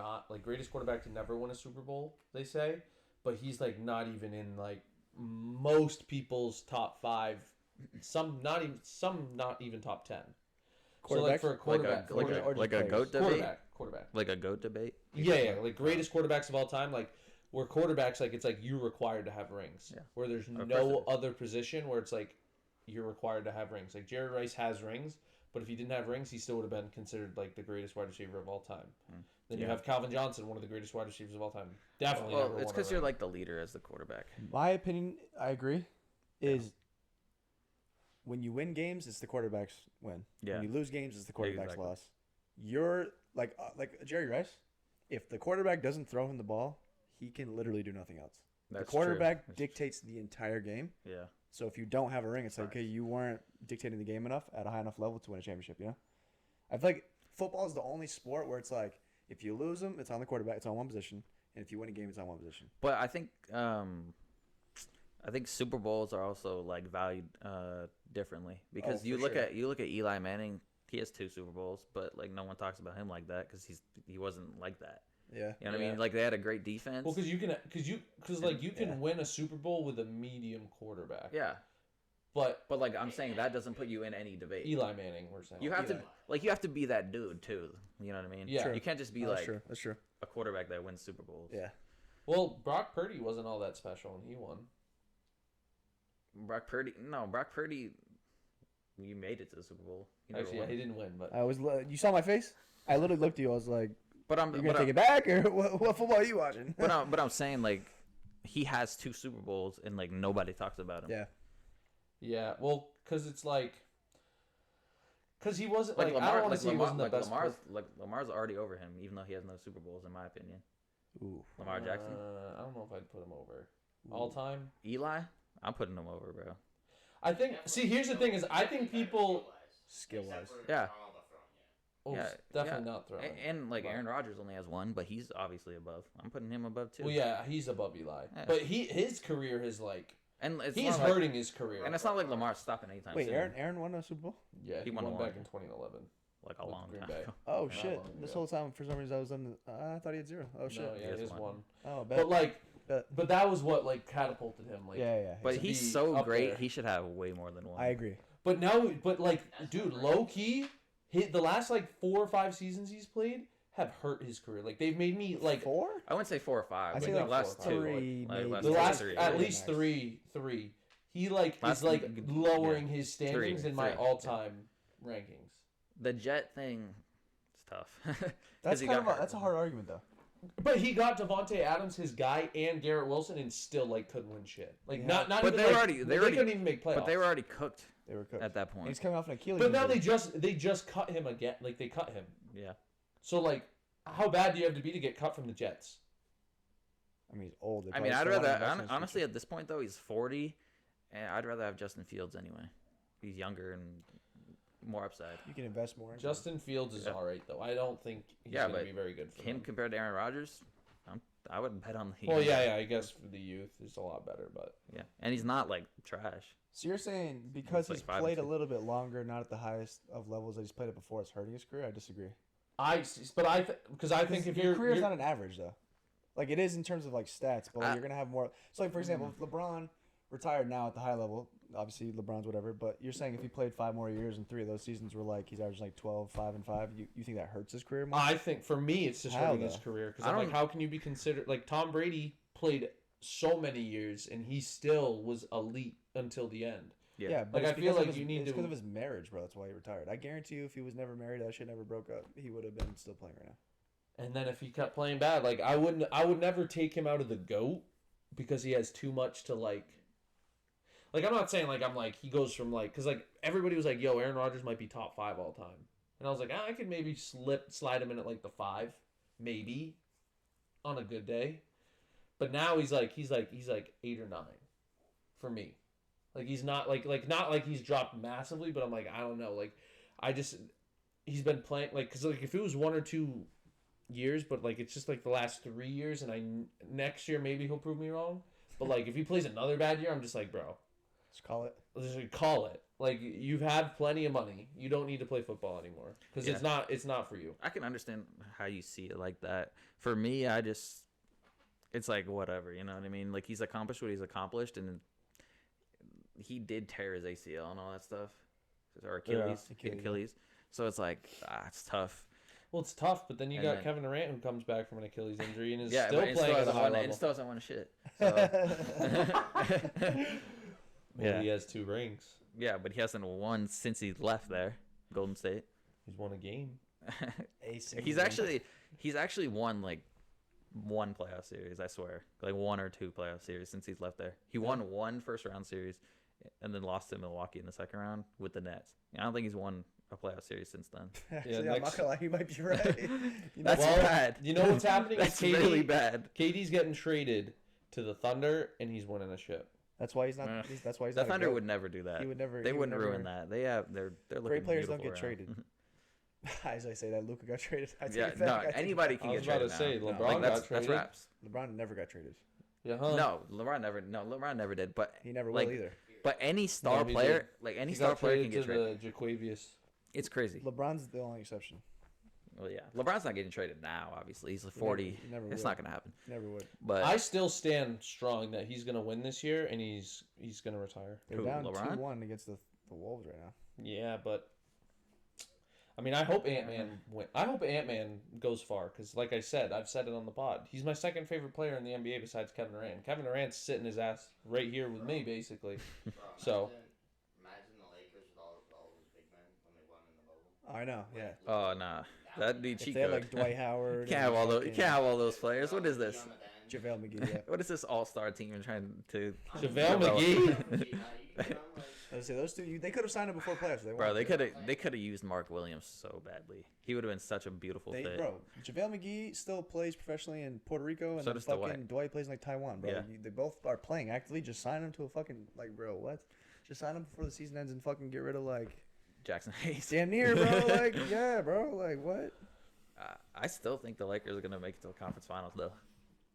greatest quarterback to never win a Super Bowl, they say, but he's like not even in like most people's top 5, some not even top 10. So like for a quarterback, Like a goat debate. quarterback. Like a goat debate. Yeah, like greatest quarterbacks of all time. Like where quarterbacks, like it's like you're required to have rings. Yeah. Where there's Of no course it is. other position where it's like you're required to have rings. Like Jerry Rice has rings, but if he didn't have rings, he still would have been considered like the greatest wide receiver of all time. Then you Yeah. have Calvin Johnson, one of the greatest wide receivers of all time. Definitely. Well, never it's won a because you're ring. like the leader as the quarterback. My opinion, I agree, is when you win games, it's the quarterback's win. Yeah. When you lose games, it's the quarterback's Exactly. loss. You're like Jerry Rice. If the quarterback doesn't throw him the ball, he can literally do nothing else. That's the quarterback true. dictates the entire game. Yeah. So if you don't have a ring, it's like, Facts. okay, you weren't dictating the game enough at a high enough level to win a championship, you know? I feel like football is the only sport where it's like, if you lose them, it's on the quarterback, it's on one position. And if you win a game, it's on one position. But I think Super Bowls are also like valued differently because Oh, you for look sure. at Eli Manning. He has 2 Super Bowls, but like no one talks about him like that because he wasn't like that. Yeah. You know what I Yeah. mean? Like they had a great defense. Well, because you can Yeah. win a Super Bowl with a medium quarterback. yeah, But but like I'm saying, that doesn't put you in any debate. Eli Manning, we're saying. You have Eli. you have to be that dude too. You know what I mean? Yeah. True. You can't just be Oh, that's like true. That's true. a quarterback that wins Super Bowls. Yeah. Well, Brock Purdy wasn't all that special, and he won. Brock Purdy, you made it to the Super Bowl. He never Actually, yeah, won. he didn't win, but I was. You saw my face? I literally looked at you. I was like, But I'm "You gonna take it back, or what football are you watching?" but I'm saying like he has 2 Super Bowls and like nobody talks about him. Yeah. yeah, well, because it's like, because he wasn't Like like, Lamar, I don't want like to say he Lamar, wasn't the like best. Lamar's already over him, even though he has no Super Bowls, in my opinion. Ooh. Lamar Jackson, I don't know if I'd put him over all time. Eli, I'm putting him over, bro. I think. See, here's the thing: is I think people. Skill wise. Yeah. Oh, Yeah, definitely yeah. not throwing. And like But- Aaron Rodgers only has 1, but he's obviously above. I'm putting him above too. Well, yeah, he's above Eli, Yeah. but his career is like and it's he's not like, hurting his career. and it's not like Lamar's stopping anytime Wait, soon. Aaron won a Super Bowl? Yeah, he won won one. back in 2011. Like a with long Green time. Bay. ago. Oh Not shit! long This ago. whole time, for some reason, I was on. I thought he had 0. Oh shit! No, yeah, He has his one. one. Oh, bet. But like, Bet. but that was what like catapulted him. Like, yeah. But to he's be so up great, there. he should have way more than 1. I agree. But now, but like, dude, low key, the last like 4 or 5 seasons he's played, have hurt his career. Like they've made me like 4? I wouldn't say 4 or 5. I'd But say the like last 4 or 5. 2. Three, Like, maybe. last the two, last three, at yeah. least three. He like Last is like yeah. lowering his standings in my three. all-time rankings. The Jet thing, it's tough. 'Cause That's he kind got of a, hurt. that's a hard argument though. But he got Devontae Adams, his guy, and Garrett Wilson, and still like couldn't win shit. Like Yeah. not But even they like, were already- they couldn't even make playoffs. But they were already cooked They were cooked. at that And point. he's coming off an Achilles. But now injury. they just cut him again. Like they cut him. Yeah. So like, how bad do you have to be to get cut from the Jets? I mean, he's old. They I mean, probably I'd still want to rather invest in his honestly future. at this point though, he's 40, and I'd rather have Justin Fields anyway. He's younger and more upside. You can invest more. In Justin Fields is Yeah. all right though. I don't think he's Yeah, gonna but be very good for Him them. compared to Aaron Rodgers, I would bet on the. Well, yeah. I guess for the youth, it's a lot better. But Yeah, and he's not like trash. So you're saying because He's he's like 5 played a and 2. little bit longer, not at the highest of levels that he's played it before, it's hurting his career? I disagree. because I think if your you're career's not an average though, like it is in terms of like stats, but like, you're gonna have more. So like for example, if LeBron retired now at the high level, obviously LeBron's whatever, but you're saying if he played 5 more years and 3 of those seasons were like he's averaging like 12, 5 and 5, you think that hurts his career more? I think for me, it's just How, hurting his though? career because I I'm like, don't- how can you be considered like Tom Brady played so many years and he still was elite until the end. Yeah, but Like, it's I feel because of like his- you need it's to- because of his marriage, bro. That's why he retired. I guarantee you, if he was never married, that shit never broke up, he would have been still playing right now. And then if he kept playing bad, like I would never take him out of the GOAT because he has too much to like. Like I'm not saying like I'm like he goes from like because like everybody was like, yo, Aaron Rodgers might be top 5 all time, and I was like, I could maybe slide him in at like the 5, maybe, on a good day, but now he's like 8 or 9, for me, like he's not like not like he's dropped massively, but I'm like I don't know, like I just he's been playing like because like if it was 1 or 2 years, but like it's just like the last 3 years, and next year maybe he'll prove me wrong, but like if he plays another bad year, I'm just like bro. Just call it. Let's just call it. Like you've had plenty of money. You don't need to play football anymore because Yeah. it's not for you. I can understand how you see it like that. For me, it's like whatever, you know what I mean? Like he's accomplished what he's accomplished, and he did tear his ACL and all that stuff, or Achilles. Achilles. So it's like it's tough. Well, it's tough, but then you And got then- Kevin Durant who comes back from an Achilles injury and is Yeah, still but it playing at a high and level. still doesn't want to shit. So. Well, Yeah. he has 2 rings. Yeah, but he hasn't won since he left there, Golden State. He's won a game. He's actually won like 1 playoff series, I swear, like 1 or 2 playoff series since he's left there. He won 1 first round series, and then lost to Milwaukee in the second round with the Nets. I don't think he's won a playoff series since then. Actually, Yeah, I'm next- not gonna lie, you might be right. You That's might- bad. You know what's happening? That's is really bad. KD's getting traded to the Thunder, and he's winning a ship. That's why he's not. Ugh. That's why he's The not. a Thunder GOAT. would never do that. He would never. They he would wouldn't never- ruin that. They're looking Great players don't beautiful get right now. traded. As I say that, Luka got traded. I take Yeah, it back. no, I take it anybody back. can I get was about traded to say, now. LeBron Like, got that's traded. raps. LeBron never got traded. Yeah, huh? No, LeBron never did. But He never like, will either. But any star No, he player, did. like any He star got player can traded get traded. to the Jaquavius. It's crazy. LeBron's the only exception. Well, yeah, LeBron's not getting traded now. Obviously, he's like 40. He never It's would. not gonna happen. Never would. But I still stand strong that he's gonna win this year, and he's gonna retire. They're Who, down LeBron? 2-1 against the Wolves right now. Yeah, but I mean, I hope Ant-Man win. I hope Ant-Man goes far because, like I said, I've said it on the pod. He's my second favorite player in the NBA besides Kevin Durant. Kevin Durant's sitting his ass right here with me, basically. Bro, So- imagine the Lakers with all those big men when they won in the bubble. I know. Yeah. oh nah, that'd be If cheat they had code. like Dwight Howard. You can't have all those. You can't have all those players. What is Be this? on the bench. JaVale McGee. Yeah. What is this all-star team and trying to? JaVale develop? McGee. You can get 'em, like, I was say those two. They could have signed him before playoffs. They Bro, wanted they to. could have used Mark Williams so badly. He would have been such a beautiful fit. Bro, JaVale McGee still plays professionally in Puerto Rico, and So then does fucking Dwight plays in like Taiwan, bro. Yeah. They both are playing actively. Just sign him to a fucking like, bro. What? Just sign him before the season ends and fucking get rid of like Jackson Hayes. damn near, bro. Like, yeah, bro. Like, what? I still think the Lakers are gonna make it to the conference finals though,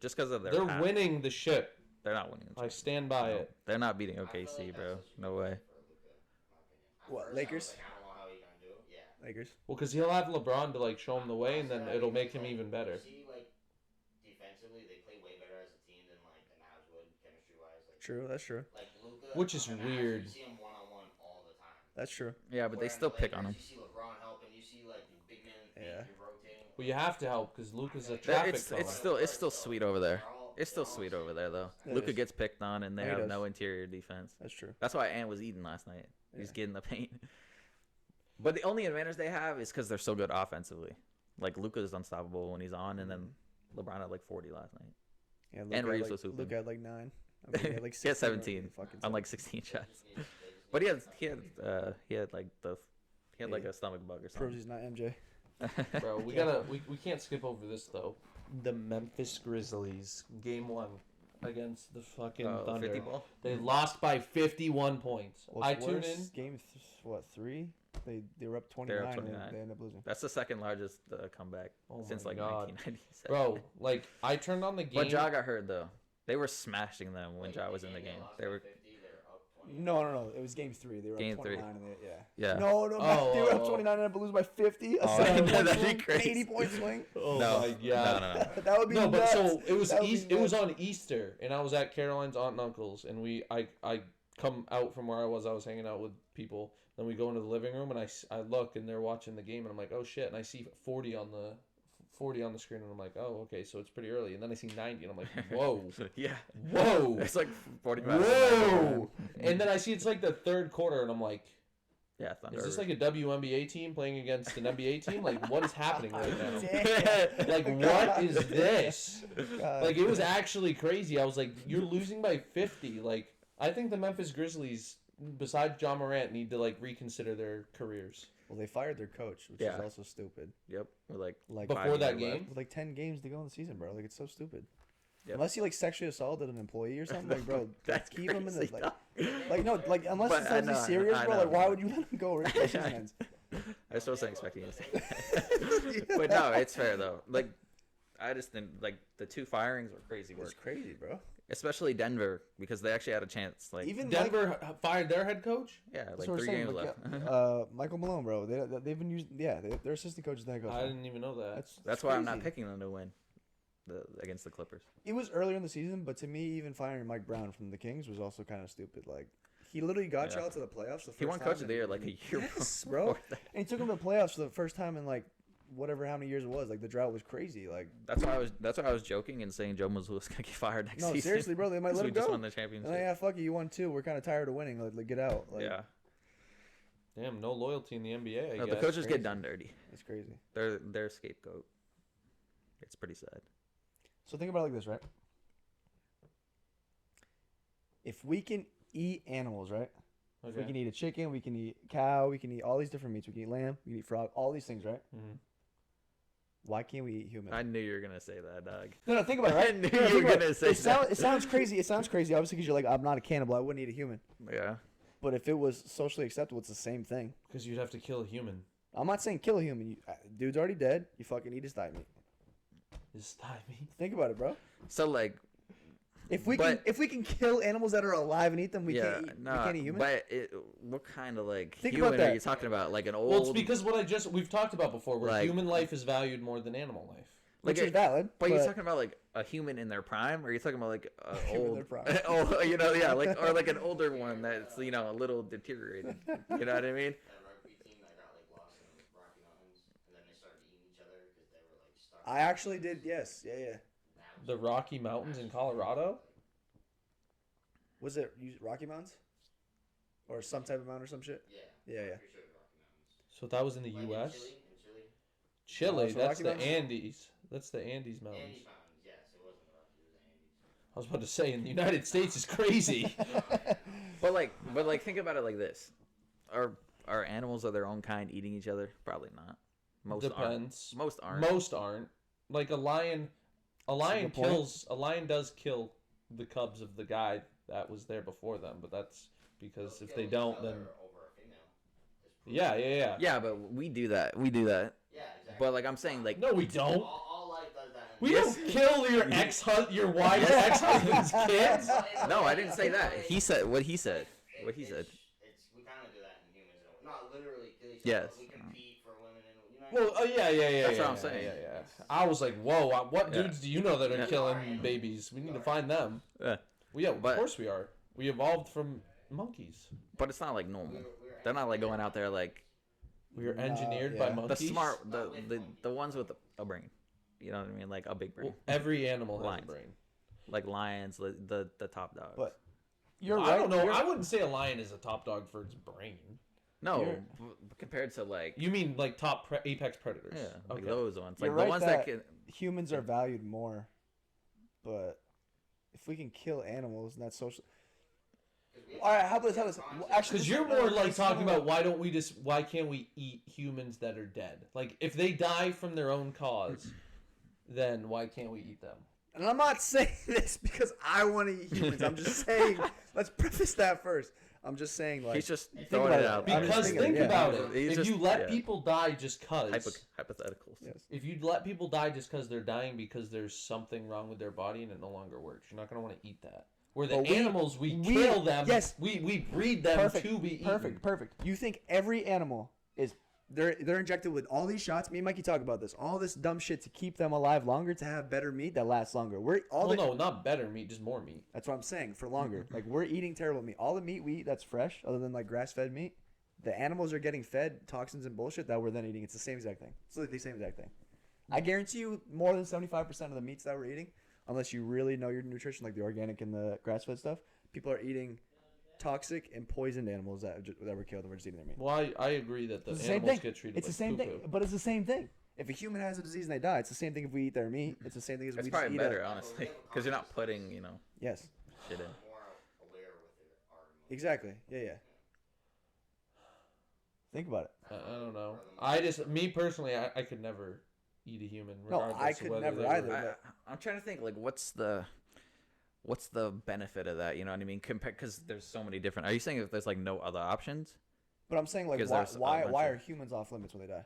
just because of their. They're path. winning the ship. They're not winning. I stand by No, it. they're not beating I feel OKC, like bro. that's what you No do way. for Luka, in my opinion. At What, first, I was Lakers? like, I don't know how he's gonna do it. Yeah. Lakers. Well, because he'll have LeBron to like show him the way, and then it'll make him even better. You see, like, defensively, they play way better as a team than like the Mavs would, chemistry-wise. Like, True. That's true. like Luka, Which is on the Mavs, weird. You see him one-on-one all the time. That's true. Yeah, but they Where in still the pick on him. Lakers, You see LeBron helping. You see like the big man. Yeah. You're rotating But you have to help because Luca's a traffic cone. It's still sweet over there. It's still sweet over there though. It Luka is. gets picked on, and they Yeah, he have does. no interior defense. That's true. That's why Ant was eating last night. He's Yeah. getting the paint. But the only advantage they have is because they're so good offensively. Like Luka is unstoppable when he's on, and then LeBron had like 40 last night. Yeah, And Reeves was hooping. Luke had like 9. I mean, he had like He had 16 or 17 fucking on like 16 shots. But he had like a stomach bug or proves something. he's not MJ. Bro, we can't skip over this though. The Memphis Grizzlies, game 1 against the fucking Thunder. 50 ball? They lost by 51 points. What's I tuned worse, in. Game 3? They were up 29. They're up And 29. they ended up losing. That's the second largest comeback Oh since my like God. 1997. Bro, like I turned on the game. But Ja got hurt though. They were smashing them when Ja was in the game. They were No. It was game 3. They were Game up 3. 29. And they, yeah. No. They were up Oh. 29 and ended up losing by 50. A Oh, 7 point that'd be swing, crazy. 80 point swing. Oh no, my God. no. That would be No, but nuts. so it was That would be East. It was nuts. on Easter, and I was at Caroline's aunt and uncle's, and I come out from where I was hanging out with people. Then we go into the living room, and I look, and they're watching the game, and I'm like, oh shit, and I see 40 on the screen, and I'm like, oh okay, so it's pretty early, and then I see 90, and I'm like, whoa, Yeah. whoa, It's like 45. whoa, and then I see it's like the third quarter, and I'm like, Yeah, Thunder. is this like a WNBA team playing against an NBA team? Like, what is happening right now? Damn. Like, what is this? God. Like, it was actually crazy. I was like, you're losing by 50. Like, I think the Memphis Grizzlies, besides John Morant, need to, like, reconsider their careers. Well, they fired their coach, which Yeah. is also stupid. Yep. With like Before 5 that games left. game? With like 10 games to go in the season, bro. Like, it's so stupid. Yep. Unless he like sexually assaulted an employee or something, like, bro, That's keep him in the crazy, like no, like unless But it's I something know, serious, I bro. know. Like, why would you let him go right before the season ends? I still wasn't expecting you to say that. But no, it's fair though. Like, I just think like the 2 firings were crazy work, It's crazy, bro. especially Denver because they actually had a chance. Like, Even Denver fired their head coach? yeah, That's like what we're 3 saying, games like, left. Michael Malone, bro. They've been using, their assistant coach is that coach. I didn't even know that. That's why I'm not crazy. picking them to win against the Clippers. It was earlier in the season, but to me, even firing Mike Brown from the Kings was also kind of stupid. Like, he literally got Yeah. y'all to the playoffs. He won Coach of the Year like a year Yes, before bro. that. And he took him to the playoffs for the first time in like whatever how many years it was. Like, the drought was crazy. Like, That's why I was joking and saying Joe Mazzulla's gonna get fired next no, season. seriously, bro. They might 'Cause let we him just go. won the And championship. like, yeah, fuck you. You won 2. We're kind of tired of winning. Like, get out. Like, Yeah. Damn, no loyalty in the NBA, I No, guess. the coaches crazy. get done dirty. it's crazy. They're their scapegoat. It's pretty sad. So think about it like this, right? If we can eat animals, right? If we Okay. can eat a chicken, we can eat cow, we can eat all these different meats. We can eat lamb, we can eat frog, all these things, right? Mhm. Why can't we eat human? I knew you were gonna say that, dog. No, think about it, right? I knew No, you think were about gonna it. say that. It sounds crazy. It sounds crazy, obviously, because you're like, I'm not a cannibal. I wouldn't eat a human. Yeah. But if it was socially acceptable, it's the same thing. Because you'd have to kill a human. I'm not saying kill a human. Dude's already dead. You fucking eat his thigh meat. His thigh meat. Think about it, bro. So like, If we But- can kill animals that are alive and eat them, we yeah, can't eat. no, we can't eat humans. but what kind of like Think human about are that. you talking about? Like an old, Well, it's because we've talked about before, where Like- human life is valued more than animal life. Which like is valid. But you're talking about like a human in their prime, or are you talking about like a Human in old, their prime. oh, yeah, like or like an older one that's a little deteriorated. You know what I mean? That rugby team that got like lost in the Rocky Mountains, and then they started eating each other because they were like stuck. I actually did. Yes. Yeah. That was The Rocky Mountains in Colorado? Was it Rocky Mountains? Or some type of mountain or some shit? Yeah. Yeah, yeah. I'm pretty sure it was Rocky Mountains. So that was in the Like in U.S.? Chile? In Chile? Chile, No, so that's Rocky the Mountains- Andes. That's the Andes Mountains. Andes Mountains, yes. It wasn't the Rockies, it was the Andes. I was about to say, in the United States is crazy. But like think about it like this: are animals of their own kind eating each other? Probably not. Most Depends. aren't. Most aren't. Most aren't. Like a lion good point. a lion does kill the cubs of the guy that was there before them, but that's because if they don't, then Over a female. Just prove yeah, it. yeah, yeah. Yeah, but we do that. We do that. Yeah, exactly. But like I'm saying, like No, we don't. All life does that. We Yes. don't kill your wife's ex-husband's kids. no, I didn't say that. He said what he said. What he said. We kind of do that in humans. Not literally kill each Yes. other, but we compete for women. And, Well, oh yeah. That's yeah, what I'm yeah, saying. Yeah. I was like, whoa, what Yeah. dudes do you know that are Yeah. killing babies? We need to find them. Yeah. Well, yeah, But- of course we are. We evolved from monkeys. But it's not like normal. They're not like going out there like We were engineered by yeah. monkeys. The smart, the ones with a brain. You know what I mean? Like a big brain. Well, every animal has a Lions. brain. Like lions, the top dogs. But you're I right. don't know. I wouldn't say a lion is a top dog for its brain. no, you're- compared to like You mean like top apex predators? yeah, like Okay. those ones, You're like right the ones that that can. humans are valued more, but if we can kill animals, and that's social. All right, how about this? Well, actually, Because this you're is- more no, like this is talking more- about why can't we eat humans that are dead? Like if they die from their own cause, then why can't we eat them? And I'm not saying this because I want to eat humans. I'm just saying. Let's preface that first. I'm just saying, like, He's just think throwing about it it. out. I'm just Because thinking, think yeah. about it. He's If just- you let yeah. people die just cause, Hypotheticals. yes. if you let people die just because they're dying because there's something wrong with their body and it no longer works, you're not gonna want to eat that. Where the But we- animals, we we- kill them. yes. we breed them Perfect. to be eaten. Perfect. You think every animal is they're injected with all these shots? Me and Mikey talk about this. All this dumb shit to keep them alive longer, to have better meat that lasts longer. We're all Well, the, no, not better meat, just more meat. That's what I'm saying, for longer. Like, we're eating terrible meat. All the meat we eat that's fresh, other than like grass-fed meat, the animals are getting fed toxins and bullshit that we're then eating. It's the same exact thing. It's like the same exact thing. I guarantee you, more than 75% of the meats that we're eating, unless you really know your nutrition, like the organic and the grass-fed stuff, people are eating toxic and poisoned animals that were killed, and we're just eating their meat. Well, I agree that the It's the same animals thing. get treated It's the like same poo-poo. thing, but it's the same thing. If a human has a disease and they die, it's the same thing if we eat their meat. It's the same thing as It's we probably just eat better, a... honestly, because you're not putting Yes, shit in. More aware with our emotions. exactly. Yeah. Think about it. I don't know. Me personally, I could never eat a human. No, Regardless I of could whether never they either. were- I'm trying to think like what's the benefit of that? You know what I mean? Because there's so many different. Are you saying if there's like no other options? But I'm saying, like, Because why there's a why bunch why of- are humans off limits when they die?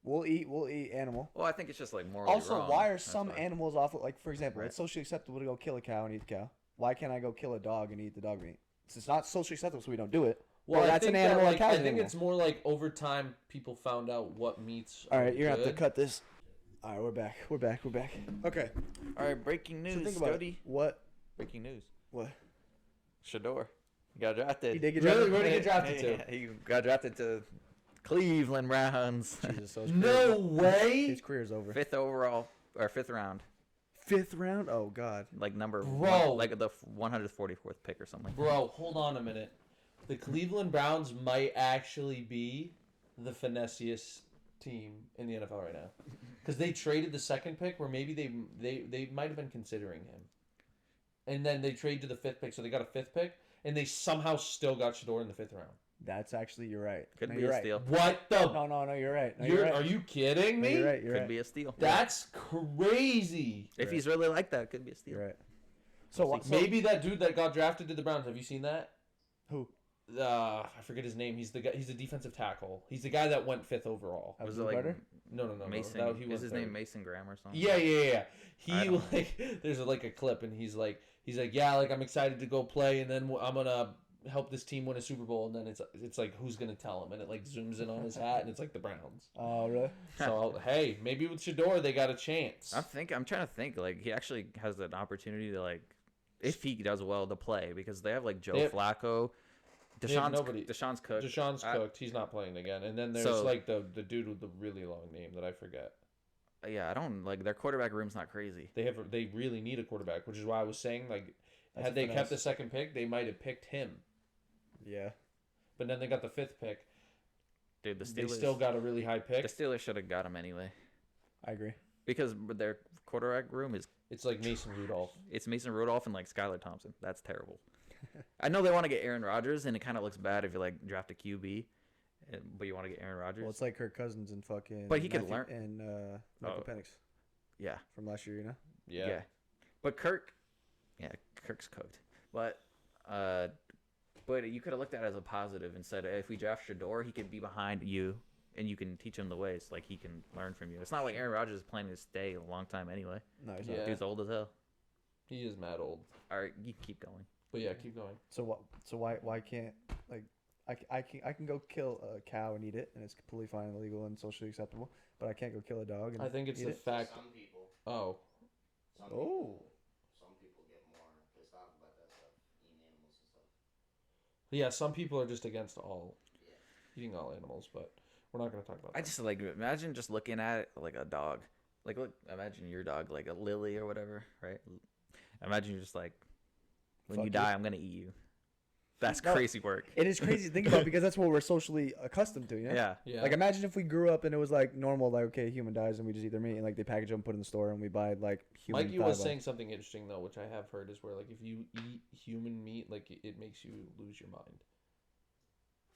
We'll eat animal. Well, I think it's just like morally Also, wrong. why are That's some why. animals off? Like, for example, Right. it's socially acceptable to go kill a cow and eat the cow. Why can't I go kill a dog and eat the dog meat? It's not socially acceptable, so we don't do it. Well, that's an that, animal. like, a cow's I an think animal. it's more like over time people found out what meats. All are right, you're gonna have to good. cut this. All right, we're back. Okay. All right, breaking So news, think about Scotty. it. What? Breaking news. What? Shador, you got drafted. He did get Really? drafted? Where did he get drafted to? Yeah, he got drafted to Cleveland Browns. Jesus, so his No career- way. His career's over. Fifth overall or fifth round, Fifth round? Oh God. like number Bro. one, like the 144th pick or something. Like Bro, hold on a minute. The Cleveland Browns might actually be the finessiest team in the NFL right now, because they traded the second pick, where maybe they might have been considering him, and then they trade to the fifth pick, so they got a fifth pick, and they somehow still got Shador in the fifth round. That's actually, you're right. Could No, be you're a right. steal. What the? No, you're right. No, You're, right. Are you kidding No, me? you're right. You're Could right. be a steal. That's crazy. If he's really like that, could be a steal. You're right. So what? Maybe that dude that got drafted to the Browns. Have you seen that? Who? I forget his name. He's the guy. He's a defensive tackle. He's the guy that went fifth overall. Was it Abdul like Carter? No. Mason? No, he Is went his third. name Mason Graham or something? Yeah. I He don't- like there's like a clip, and he's like yeah, like I'm excited to go play, and then I'm gonna help this team win a Super Bowl, and then it's like who's gonna tell him, and it like zooms in on his hat, and it's like the Browns. Oh, really? So hey, maybe with Shador they got a chance. I'm trying to think. Like he actually has an opportunity to like, if he does well, to play because they have like Joe They have- Flacco, they have nobody. Deshaun's cooked. Deshaun's I- cooked. He's not playing again. And then there's So- like the dude with the really long name that I forget. Yeah, I don't like their quarterback room's not crazy. They really need a quarterback, which is why I was saying like That's had a they finesse. kept the second pick, they might have picked him. Yeah. But then they got the fifth pick. Dude, the They Steelers still got a really high pick. the Steelers should have got him anyway I agree. because their quarterback room is It's like Mason Rudolph. it's Mason Rudolph and like Skylar Thompson. That's terrible. I know they want to get Aaron Rodgers, and it kind of looks bad if you like draft a QB, but you want to get Aaron Rodgers. Well, it's like Kirk Cousins and fucking. But he could Matthew- learn- And Michael Oh. Penix yeah, from last year, you know. Yeah. But Kirk's cooked. But you could have looked at it as a positive and said, if we draft Shador, he could be behind you, and you can teach him the ways. Like he can learn from you. It's not like Aaron Rodgers is planning to stay a long time anyway. No, he's Yeah. not. Dude's old as hell. He is mad old. All right, you keep going. But yeah, keep going. So what? So why can't like I can go kill a cow and eat it, and it's completely fine and legal and socially acceptable. But I can't go kill a dog. And I think it's eat the it? fact. Some people, Oh, some Oh. people, some people get more pissed off about that stuff, eating animals and stuff. yeah. Some people are just against all Yeah. eating all animals, but We're not gonna talk about that. I just like imagine just looking at it like a dog. Like look, imagine your dog like a Lily or whatever, right? Imagine you're just like, when Fuck you you. die, I'm gonna eat you. That's No. crazy work. It is crazy to think about because that's what we're socially accustomed to. Yeah. Yeah. Like imagine if we grew up and it was like normal, like okay, a human dies and we just eat their meat, and like they package them, put it in the store, and we buy like human. Mikey thigh was bones. saying something interesting though, which I have heard is where like if you eat human meat, like it makes you lose your mind.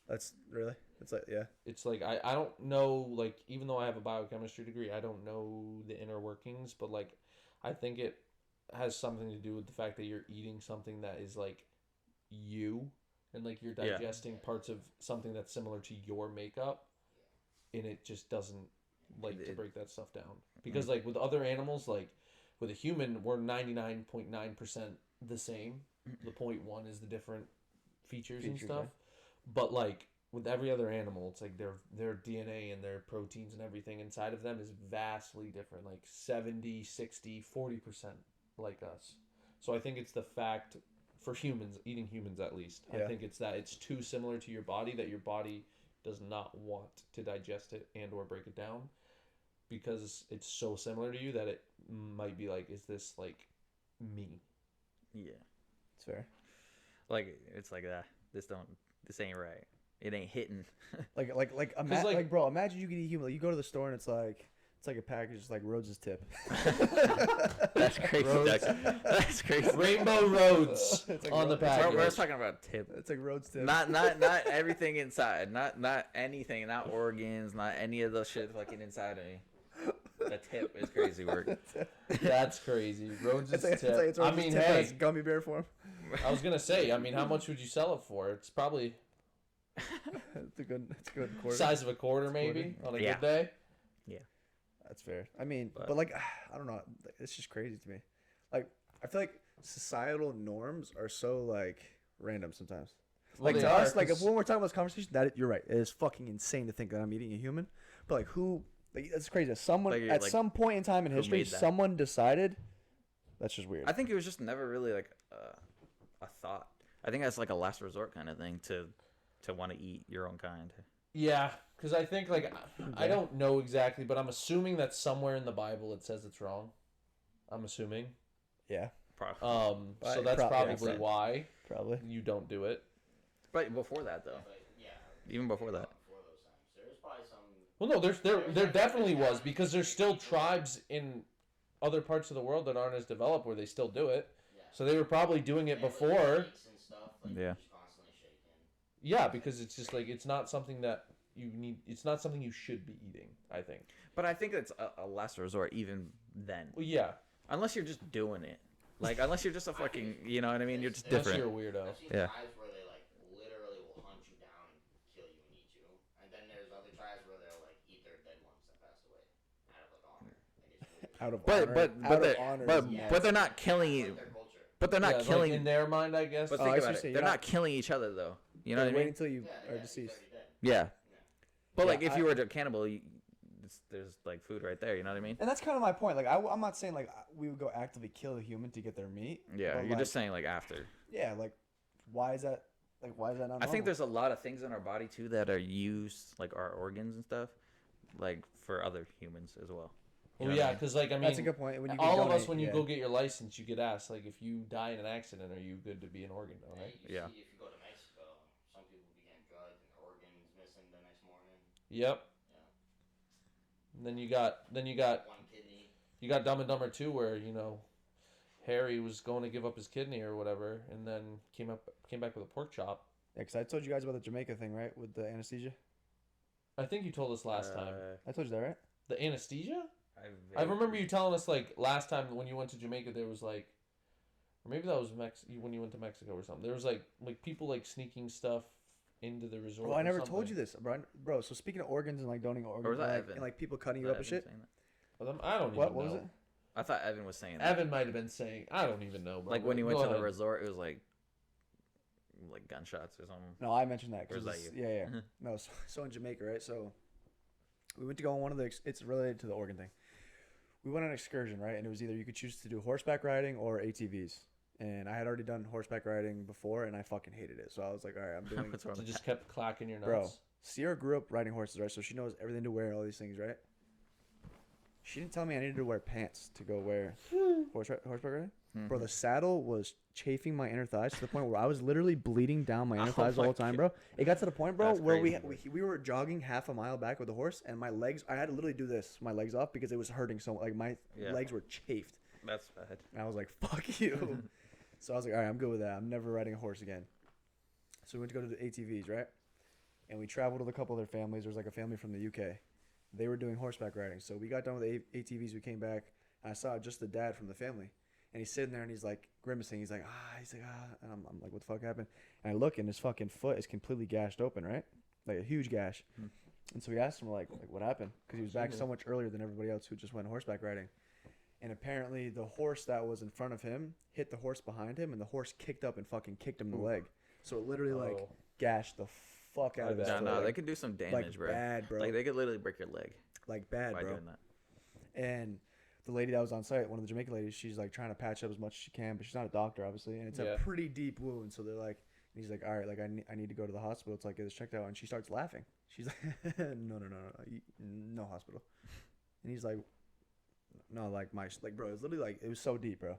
That's really. It's like yeah. It's like I don't know, like even though I have a biochemistry degree, I don't know the inner workings, but like I think it has something to do with the fact that you're eating something that is like you, and like you're Yeah. digesting parts of something that's similar to your makeup, and it just doesn't like to break that stuff down. Because like with other animals, like with a human, we're 99.9% the same. The 0.1 is the different features and Features, stuff. But like with every other animal, it's like their DNA and their proteins and everything inside of them is vastly different, like 70, 60, 40% like us. So I think it's the fact for humans, eating humans at least, I Yeah. think it's that it's too similar to your body that your body does not want to digest it and or break it down because it's so similar to you that it might be like, is this like me? Yeah. It's fair. Like it's like that. This ain't right. It ain't hitting. Like like- bro, imagine you could eat human. Like, you go to the store and it's like a package, it's like Rhodes' tip. That's crazy. Rhodes. That's crazy. Rainbow Roads It's like on the Rhodes. package. We're talking about tip. It's like Rhodes' tip. Not everything inside. Not anything. Not organs. Not any of those shit fucking inside of me. The tip is crazy work. That's crazy. Rhodes' It's like, tip. it's I Rhodes' mean, tip, but hey, it's gummy bear form. I was gonna say. I mean, how much would you sell it for? It's probably It's a good quarter. size of a quarter, maybe on a Yeah. good day. That's fair. I mean, But- but like, I don't know. It's just crazy to me. Like, I feel like societal norms are so like random sometimes. Well, Like they to are, us, like if 'cause- when we're talking about this conversation, that you're right. It is fucking insane to think that I'm eating a human. But like who? Like that's crazy. Someone Like, at like, some point in time in who history, made that? someone decided. That's just weird. I think it was just never really like a thought. I think that's like a last resort kind of thing to want to eat your own kind. Yeah, because I think like I don't know exactly, but I'm assuming that somewhere in the Bible it says it's wrong. I'm assuming. Yeah, Probably. So But that's yeah, probably so. why probably. you don't do it. But before that though, But yeah, even before that. before those times, there was probably some. Well, no, there definitely was because there's still tribes in other parts of the world that aren't as developed where they still do it. Yeah. So they were probably doing it And with before. shakes and stuff, like, Yeah. you're just constantly shaking. Yeah, because it's just like it's not something that you need. It's not something you should be eating. I think. But I think it's a last resort even then, Well, yeah, unless you're just doing it. Like unless you're just a fucking, you know what I mean? You're just unless different. you're a weirdo. I've seen Yeah. tribes where they like literally will hunt you down and kill you and eat you, and then there's other tribes where they'll like eat their dead ones that passed away out of like honor. Like it's weird. Out of But honor. but out but of they're, honor but, is Yeah. but they're not killing Like you. their culture. But they're not Yeah, killing. like in their mind, I guess. But Oh, think I see what about you're it. saying. They're You're not killing each other though. You know what I Wait mean? until you Yeah, are yeah, he's deceased. already dead. Yeah. But Yeah, like if you were a cannibal, there's like food right there. You know what I mean? And that's kind of my point. Like I'm not saying like we would go actively kill a human to get their meat. Yeah. but, You're like, just saying like after. Yeah, like why is that? Like why is that not? I think normal? there's a lot of things in our body too that are used, like our organs and stuff, like for other humans as well. You Well, know what yeah, I mean? because like I mean, That's a good point. When you all of donate, us, when you yeah. go get your license, you get asked like, if you die in an accident, are you good to be an organ donor? You Yeah. see, if you go to Mexico, some people be getting drugged and their organs missing the next morning. Yep. Yeah. And then you got One kidney. you got Dumb and Dumber 2, where Harry was going to give up his kidney or whatever, and then came back with a pork chop. Yeah, because I told you guys about the Jamaica thing, right? With the anesthesia. I think you told us last time. I told you that, right? The anesthesia? I remember you telling us like last time when you went to Jamaica, there was like, or maybe that was when you went to Mexico or something. There was like people like sneaking stuff into the resort. Oh, I or never told something. you this, bro. So speaking of organs and like donating organs, was that like, Evan? and like people cutting you Was up that and Evan shit. saying that? Well, I don't even What know. was it? I thought Evan was saying that. Evan might have been saying. I don't even know. Bro. Like when he Go went to the ahead. resort, it was like gunshots or something. No, I mentioned that. Or is 'cause that it's- you? Yeah, yeah. No, so in Jamaica, right? So we went to go on one of the. It's related to the organ thing. We went on an excursion, right? And it was either you could choose to do horseback riding or ATVs. And I had already done horseback riding before, and I fucking hated it. So I was like, all right, I'm doing. What's wrong So with just that? kept clacking your nuts. Bro, Sierra grew up riding horses, right? So she knows everything to wear, all these things, right? She didn't tell me I needed to wear pants to go wear horseback riding. Mhm. Bro, the saddle was chafing my inner thighs to the point where I was literally bleeding down my inner Oh thighs the my whole time, bro. It got to the point, bro, That's where crazy, we were jogging half a mile back with the horse, and my legs, I had to literally do this, my legs off, because it was hurting so, like, my Yeah. legs were chafed. That's bad. And I was like, fuck you. So I was like, all right, I'm good with that. I'm never riding a horse again. So we went to go to the ATVs, right? And we traveled with a couple of their families. There was like a family from the UK. They were doing horseback riding. So we got done with the ATVs. We came back. And I saw just the dad from the family. And he's sitting there and he's like grimacing. He's like, And I'm like, what the fuck happened? And I look and his fucking foot is completely gashed open, right? Like a huge gash. And so we asked him, like what happened? Because he was back so much earlier than everybody else who just went horseback riding. And apparently the horse that was in front of him hit the horse behind him, and the horse kicked up and fucking kicked him in the leg. So it literally like gashed the fuck out of his foot. No, they can do some damage, like bro. bad, bro. Like they could literally break your leg Like bad, by bro. doing that. And the lady that was on site, one of the Jamaican ladies, she's like trying to patch up as much as she can, but she's not a doctor, obviously, and it's a pretty deep wound. So they're like, he's like, all right, like I need to go to the hospital to like get this checked out. And she starts laughing. She's like, no hospital. And he's like, no, like bro, it was literally like, it was so deep, bro.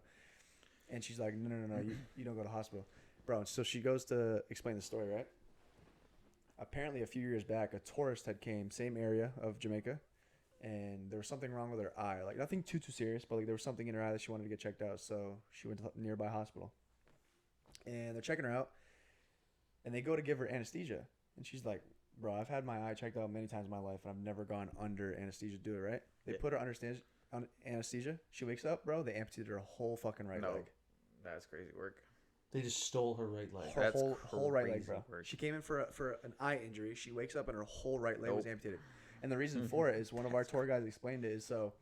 And she's like, no, you don't go to hospital, bro. And so she goes to explain the story, right? Apparently, a few years back, a tourist had came, same area of Jamaica, and there was something wrong with her eye. Like nothing too serious, but like there was something in her eye that she wanted to get checked out. So she went to a nearby hospital, and they're checking her out, and they go to give her anesthesia, and she's like, bro, I've had my eye checked out many times in my life, and I've never gone under anesthesia to do it, right? They put her under anesthesia. She wakes up, bro. They amputated her whole fucking right leg. That's crazy work. They just stole her right leg. Her That's whole right leg, crazy bro. work. She came in for an eye injury. She wakes up and her whole right leg was amputated. And the reason for it is one of our tour guys explained it is so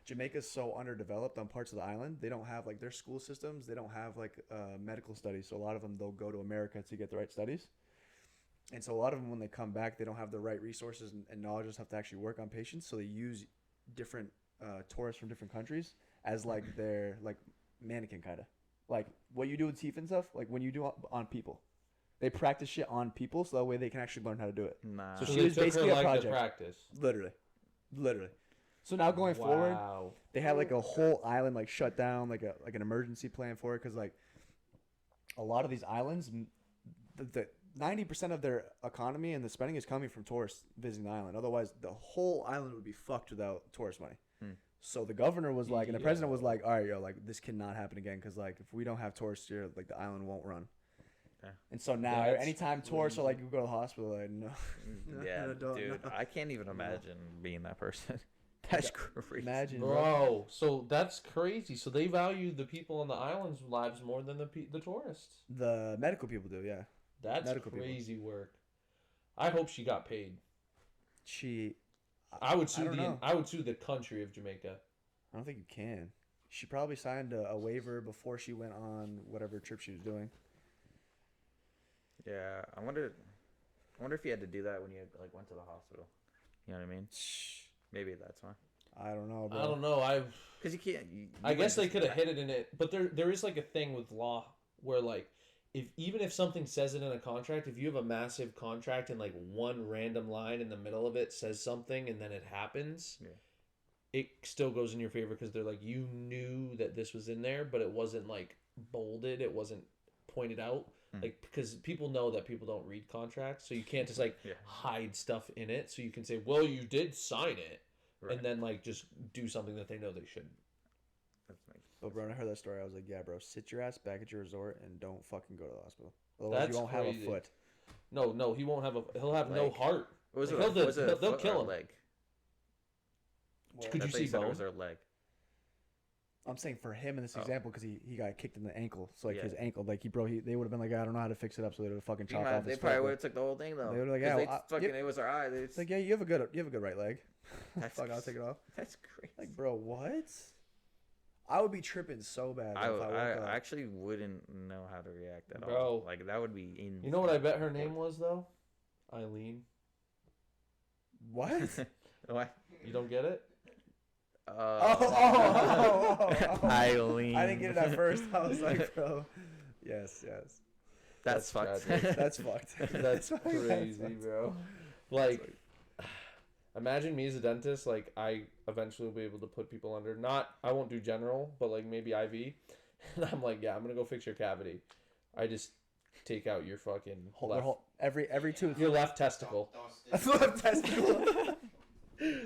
Jamaica's so underdeveloped on parts of the island. They don't have like their school systems. They don't have like medical studies. So a lot of them, they'll go to America to get the right studies. And so a lot of them, when they come back, they don't have the right resources and knowledge just have to actually work on patients. So they use different tourists from different countries as like their like mannequin kind of. Like what you do with teeth and stuff, like when you do on people, they practice shit on people so that way they can actually learn how to do it. Nah. So So she they was took basically her a leg to project. practice. Literally. So now going forward, Wow. they had like a whole island like shut down, like an emergency plan for it, because like a lot of these islands, the 90% of their economy and the spending is coming from tourists visiting the island. Otherwise, the whole island would be fucked without tourist money. So the governor was like, and the president was like, all right, yo, like this cannot happen again, because like if we don't have tourists here, like the island won't run. Okay. And so now, That's anytime tourists are like, you go to the hospital, like no, Yeah, don't, dude, no. I can't even imagine being that person. That's crazy. Imagine, bro. Bro, so that's crazy. So they value the people on the island's lives more than the tourists. The medical people do, yeah. That's Medical people. crazy work. I hope she got paid. I would sue don't know. I would sue the country of Jamaica. I don't think you can. She probably signed a waiver before she went on whatever trip she was doing. Yeah, I wonder if you had to do that when you like went to the hospital. You know what I mean? Maybe that's why. I don't know, bro. I don't know. Because you can't. I guess they could have hit it in it, but there is like a thing with law where like even if something says it in a contract, if you have a massive contract and like one random line in the middle of it says something and then it happens, it still goes in your favor because they're like, you knew that this was in there, but it wasn't like bolded, it wasn't pointed out. Like, because people know that people don't read contracts, so you can't just like hide stuff in it. So you can say, well, you did sign it, and then like just do something that they know they shouldn't. That's nice. But bro, when I heard that story, I was like, yeah, bro, sit your ass back at your resort and don't fucking go to the hospital. Otherwise, That's you won't crazy. have a foot. No, he won't have he'll have no Leg. heart. Was Like, it? they'll kill him. Leg. Could I you thought see said it bone? was her leg. I'm saying for him in this Oh. example, because he got kicked in the ankle. So like Yeah. his ankle, like they would have been like, I don't know how to fix it up, so they would have fucking chopped off They his probably foot. would have took the whole thing though. They would've like, 'Cause yeah, they well, fucking yeah. it was her eye. They It's like, yeah, you have a good right leg. Fuck, I'll take it off. That's crazy. Like, bro, what? I would be tripping so bad if I woke up. I actually wouldn't know how to react at Bro. all. Like that would be in. You know what I bet her name was though? Eileen. What? What? You don't get it? Eileen. I didn't get it at first. I was like, bro, yes. That's fucked. tragic. That's fucked. That's fucking crazy, fucked. bro. Like, imagine me as a dentist. Like, I eventually will be able to put people under. I won't do general, but like maybe IV. And I'm like, yeah, I'm gonna go fix your cavity. I just take out your fucking every tooth. your left testicle. Left testicle.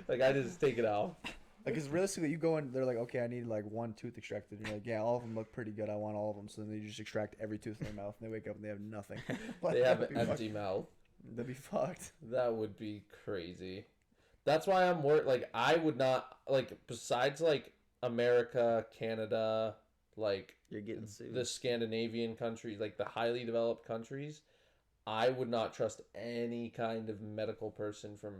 Like, I just take it out. Like, because realistically, you go in, they're like, okay, I need like one tooth extracted. And you're like, yeah, all of them look pretty good. I want all of them. So then they just extract every tooth in their mouth, and they wake up and they have nothing. Like, They have an empty mouth. That'd be fucked. That would be crazy. That's why I'm worried. Like, I would not, like, besides like America, Canada, like You're getting sued. the Scandinavian countries, like the highly developed countries, I would not trust any kind of medical person from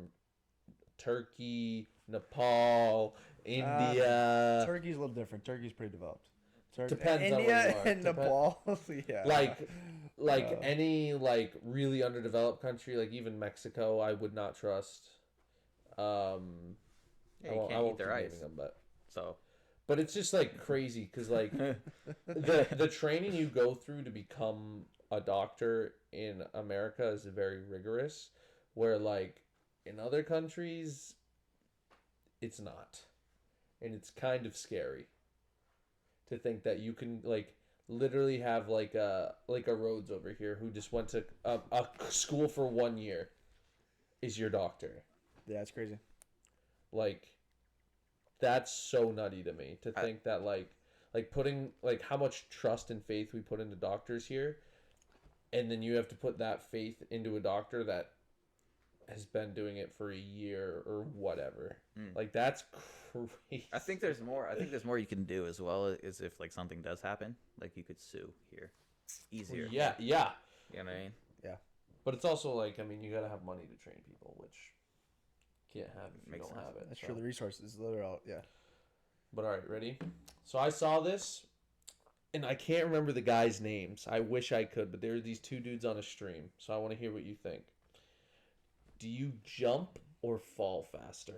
Turkey, Nepal, India. Turkey's a little different. Turkey's pretty developed. Depends on India where you are. and Nepal. Yeah. Like any like really underdeveloped country, like even Mexico, I would not trust. Yeah, you can't eat their keep ice. naming them, So but it's just like crazy because like the training you go through to become a doctor in America is very rigorous, where like in other countries it's not, and it's kind of scary to think that you can like literally have like a Rhodes over here who just went to a school for 1 year is your doctor. Yeah, it's crazy. Like, that's so nutty to me to think that like putting like how much trust and faith we put into doctors here, and then you have to put that faith into a doctor that has been doing it for a year or whatever. Like, that's crazy. I think there's more you can do as well, is if like something does happen, like you could sue here easier. Yeah. You know what I mean? Yeah. But it's also like, I mean, you gotta have money to train people, which you can't have if you Makes don't sense. have it. That's so. true. The resources, literal. Yeah. But all right, ready? So I saw this, and I can't remember the guys' names. I wish I could, but there are these two dudes on a stream, so I want to hear what you think. Do you jump or fall faster?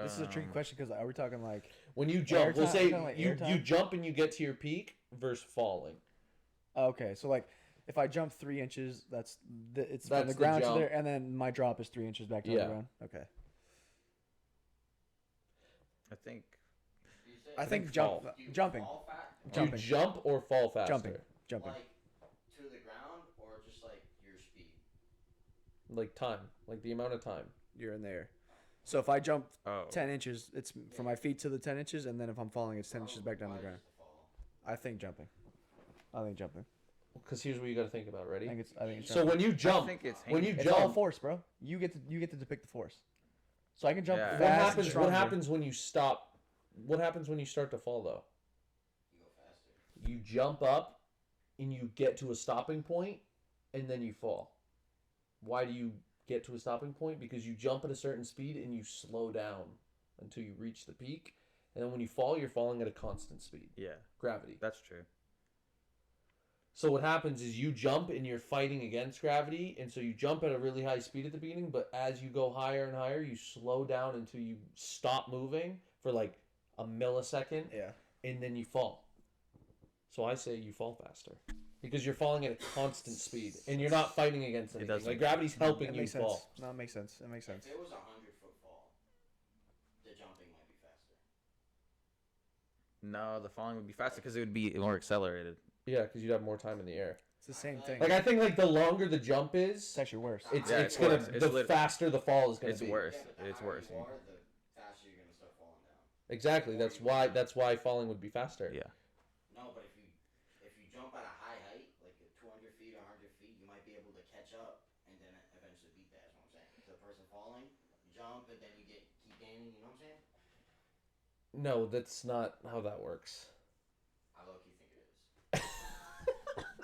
This is a tricky question because are we talking like When you jump, we'll Airtime? say We're talking like you airtime? jump and you get to your peak versus falling. okay, so like if I jump 3 inches, it's That's from the the ground to jump. there, and then my drop is 3 inches back to Yeah. the ground. Okay. I think I think fall. jumping. Do you Jumping. jump or fall faster? Jumping. Like to the ground or just like your speed? Like time, like the amount of time. You're in there. So if I jump oh 10 inches, it's from my feet to the 10 inches, and then if I'm falling, it's 10 inches back down the ground. I think jumping. Because here's what you got to think about. Ready? I think it's So jumping. when you jump, I think it's when you It's jump, all force, bro. You get to depict the force. So I can jump Yeah. fast. what and happens? What stronger. happens when you stop? What happens when you start to fall though? You go faster. You jump up, and you get to a stopping point, and then you fall. Why do you get to a stopping point? Because you jump at a certain speed and you slow down until you reach the peak, and then when you fall, you're falling at a constant speed. yeah, Gravity. that's true. So what happens is you jump and you're fighting against gravity, and so you jump at a really high speed at the beginning, but as you go higher and higher, you slow down until you stop moving for like a millisecond, Yeah. and then you fall. So I say you fall faster. Because you're falling at a constant speed, and you're not fighting against anything. doesn't- Like, gravity's helping That you makes fall. sense. No, it makes sense. It makes sense. If it was a 100-foot fall, the jumping might be faster. No, the falling would be faster because it would be more accelerated. Yeah, because you'd have more time in the air. It's the same thing. Like, I think like the longer the jump is, It's actually worse. it's Yeah, it's it's gonna worse. It's the lit- faster the fall is gonna It's be. worse. Yeah, but the It's higher worse. you are, the faster you're gonna start falling down. Exactly. That's why falling would be faster. Yeah. No, but if you jump at a high height, like at 200 feet, 100 feet, you might be able to catch up and then eventually beat that. Is what I'm saying. The person falling, jump, and then you keep gaining. You know what I'm saying? No, that's not how that works. I low key think it is.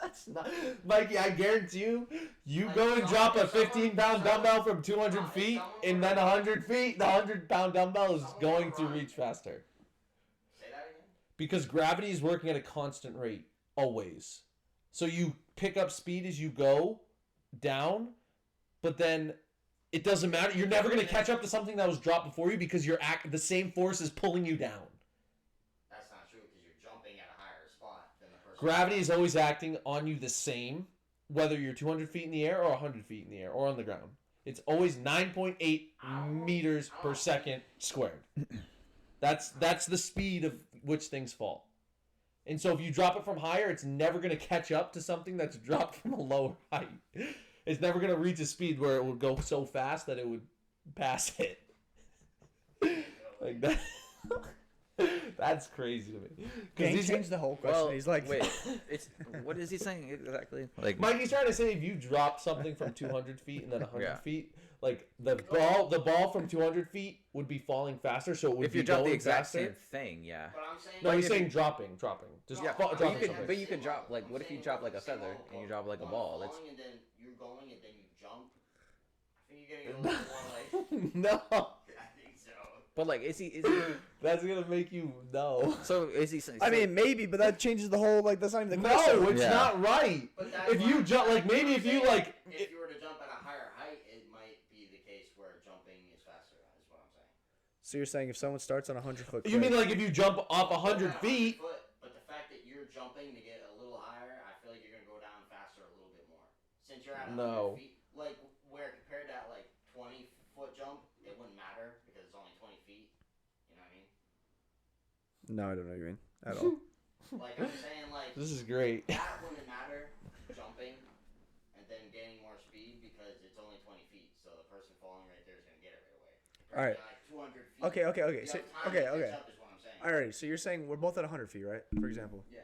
That's not, Mikey. I guarantee you, you Like, go and someone- drop a if someone- 15-pound dumbbell from 200 No, if feet, someone and were then to 100 feet. The 100-pound dumbbell is Someone going were to to reach faster Say that again. because gravity is working at a constant rate always. So you pick up speed as you go down, but then it doesn't matter. You're never going to catch up to something that was dropped before you because the same force is pulling you down. That's not true because you're jumping at a higher spot than the person Gravity is always acting on you the same, whether you're 200 feet in the air or 100 feet in the air or on the ground. It's always 9.8 meters per second squared. That's the speed of which things fall. And so if you drop it from higher, it's never going to catch up to something that's dropped from a lower height. It's never going to reach a speed where it would go so fast that it would pass it. Like that. That's crazy to me. He changed the whole question. Well, He's like, wait, what is he saying exactly? Like, Mikey's trying to say if you drop something from 200 feet and then 100 Yeah. feet, like the ball from 200 feet would be falling faster, so it would if be you drop the going exact faster. same thing, yeah. But I'm saying. No, he's if saying you- dropping. Just No, dropping But you could, something. but you could drop like, what if you drop like a feather and you drop like a ball? That's And then you're going and then you jump. I think you're getting a little more like. No, I think so. but like, is he? that's gonna make you no. So is he? saying? I mean, maybe, but that changes the whole, like, that's not even the question. No, it's Yeah. not right. But that's If you why- jump, like maybe if you like, If you were to jump at a higher height, it might be the case where jumping is faster. Is what I'm saying. So you're saying if someone starts on a 100-foot cliff, you mean like if you jump off 100 Not feet. foot, but the fact that you're jumping to get a little higher, I feel like you're gonna go down faster a little bit more. Since you're at 100 No. feet, like where compared to that like 20-foot jump, it wouldn't matter because it's only 20 feet. You know what I mean? No, I don't know what you mean at all. Like I'm saying, like This is great. that wouldn't matter jumping and then gaining more speed because it's only 20 feet. So the person falling right there is gonna get it right away. All right. Like 200 feet. Okay. You So, have time okay. to Okay. catch up is what I'm saying. Alrighty. So you're saying we're both at 100 feet, right? For example, Yeah.